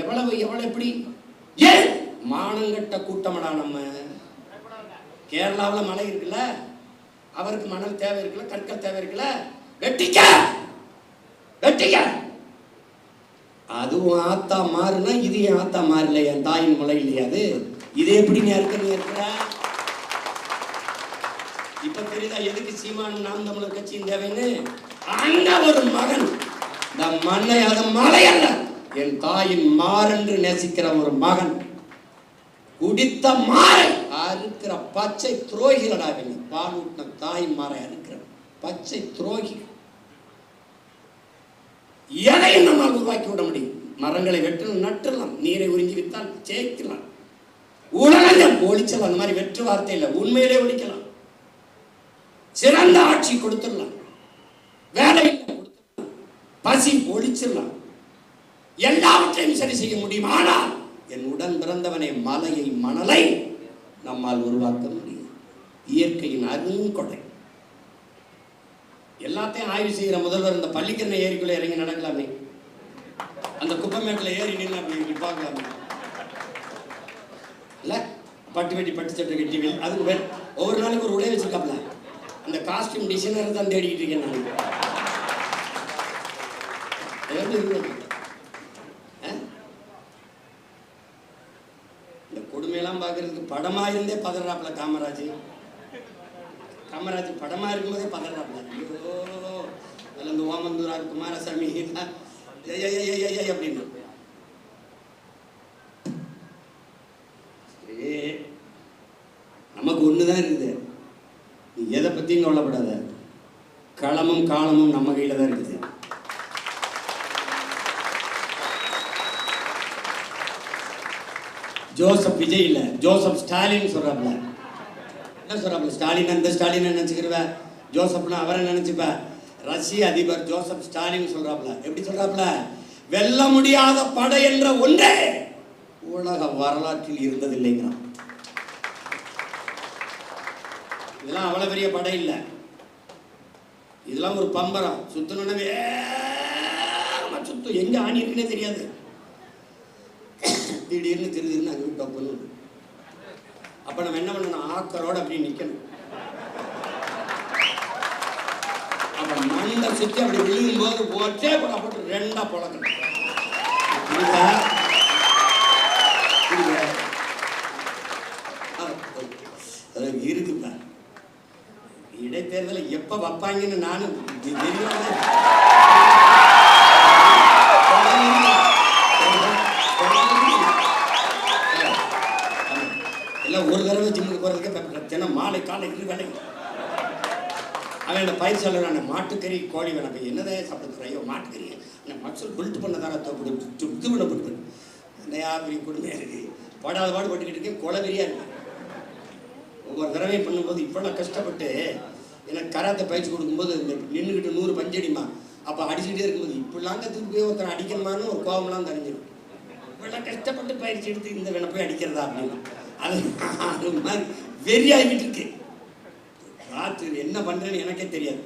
A: எவ்வளவு எப்படி? ஏன் மானங்கட்ட கூட்டமடா நம்ம. கேரளாவில் மழை இருக்குல்ல, அவருக்கு மணல் தேவை இருக்குல்ல, கற்கள் தேவை இருக்குல்ல, வெட்டிக்க. அதுவும் ஆத்தா மாறுனா இது என் ஆத்தா மாறல, என் தாயின் மழை இல்லையா? அது இதே எப்படி நீ இருக்கிற? இப்ப தெரியுதா எதுக்கு சீமானும் நாம் தமிழர் கட்சியின் தேவைன்னு? அங்க ஒரு மகன் இந்த மண்ணை, அது மழை அல்ல, என் தாயின் மாறென்று நேசிக்கிற ஒரு மகன் குடித்த மாறை அறுக்கிற பச்சை துரோகிகளடா. பால் ஊட்டின தாய் மாறை அறுக்கிற பச்சை துரோகி. எதையும் நம்மால் உருவாக்கி விட முடியும். மரங்களை வெட்டணும், நட்டுலாம், நீரை உறிஞ்சி விட்டால் ஜெயிக்கலாம். உலகத்தை ஒழிச்சலாம். அந்த மாதிரி வெற்று வார்த்தை இல்லை, உண்மையிலே ஒழிக்கலாம். சிறந்த ஆட்சி கொடுத்துடலாம், வேலை கொடுத்துடலாம், பசி ஒழிச்சிடலாம், எல்லாவற்றையும் சரி செய்ய முடியும். ஆனால் என் உடன் பிறந்தவனை, மலையை மணலை நம்மால் உருவாக்க முடியும். இயற்கையின் அருங்கொடை. எல்லாத்தையும் ஆய்வு செய்கிற முதல்வர் இந்த பள்ளிக்கரணை ஏரிக்குள்ள இறங்கி நடக்கலாமே, அந்த குப்பமேட்டில் ஏறி நின்று அப்படி பார்க்கலாமே இல்லை? பட்டு வெட்டி பட்டு சட்டை கட்டி அதுக்கு ஒவ்வொரு நாளைக்கு ஒரு உடை வச்சிருக்காப்ல. அந்த காஸ்டியூம் டிசைனர் தான் தேடிக்கிட்டு இருக்கேன் நான். இந்த கொடுமையெல்லாம் பார்க்கறதுக்கு படமா இருந்தே பதறாப்புல காமராஜ். காமராஜ் படமா இருக்கும்போதே பதறாப்புல. ஐயோ அதில் இந்த ஓமந்தூரார் குமாரசாமி அப்படின்னு. நமக்கு ஒண்ணுதான் இருக்குது, நீ எதை பத்தியும் கவலைப்படாத. களமும் காலமும் நம்ம கையில தான் இருக்குது. ஜோசப் விஜய் இல்ல, ஜோசப் ஸ்டாலின் சொல்றாப்ல. என்ன சொல்றாப்ல? ஸ்டாலின் அந்த ஸ்டாலின் நினைச்சுக்கிறவ, ஜோசப்னா அவரை நினைச்சுப்ப. ரஷ்ய அதிபர் ஜோசப் ஸ்டாலின் சொல்றாப்ல. எப்படி சொல்றாப்ல? வெல்ல முடியாத படை என்ற ஒன்றே உலக வரலாற்றில் இருந்ததில்லைங்கிறான். இதெல்லாம் அவ்வளவு பெரிய படை இல்லை, இதெல்லாம் ஒரு பம்பரம். சுத்தணும்னா சுத்தம், எங்க ஆணி இருக்குன்னே தெரியாது. திடீர்னு திருதிருன்னு அங்கே டப்புன்னு. அப்ப நம்ம என்ன பண்ணணும்? ஆக்கரோட அப்படி நிக்கணும். அப்ப மண்ணை சுத்தி அப்படி விழுகும் போது போட்டே போட்டு ரெண்டா பொழக்கணும். இருக்குப்பா. இடைத்தேர்தலை எப்ப வைப்பாங்கன்னு நானும் எல்லாம் ஒரு தடவை ஜிம்முக்கு போறதுக்கே தினம் மாலை காலை இரு வேலை. அவன் என்ன பயிற்சியாளர், மாட்டுக்கறி கோழி வேணாம், என்னதான் சாப்பிட்டு ஐயோ மாட்டுக்கறி மக்சல் பில்ட் பண்ணதான இது பண்ணப்பட்டு நிறையா பெரிய கொடுமையாக இருக்கு. படாத பாடு பட்டுக்கிட்டு இருக்கேன், கொலவெறியா இருக்கு. ஒவ்வொரு தடவையும் பண்ணும்போது இப்பெல்லாம் கஷ்டப்பட்டு எனக்கு கராத்தை பயிற்சி கொடுக்கும்போது இந்த நின்றுக்கிட்டு 100 பஞ்சடிமா அப்போ அடிச்சுக்கிட்டே இருக்கும்போது இப்படிலாம் கற்றுக்கு போய் ஒருத்தர் அடிக்கணுமான்னு ஒரு கோபம்லாம் தெரிஞ்சிடும். இப்பெல்லாம் கஷ்டப்பட்டு பயிற்சி எடுத்து இந்த வேணை போய் அடிக்கிறதா அப்படின்னு அது மாதிரி வெறியாகிட்டு இருக்கு. ராத்திரி என்ன பண்ணுறேன்னு எனக்கே தெரியாது.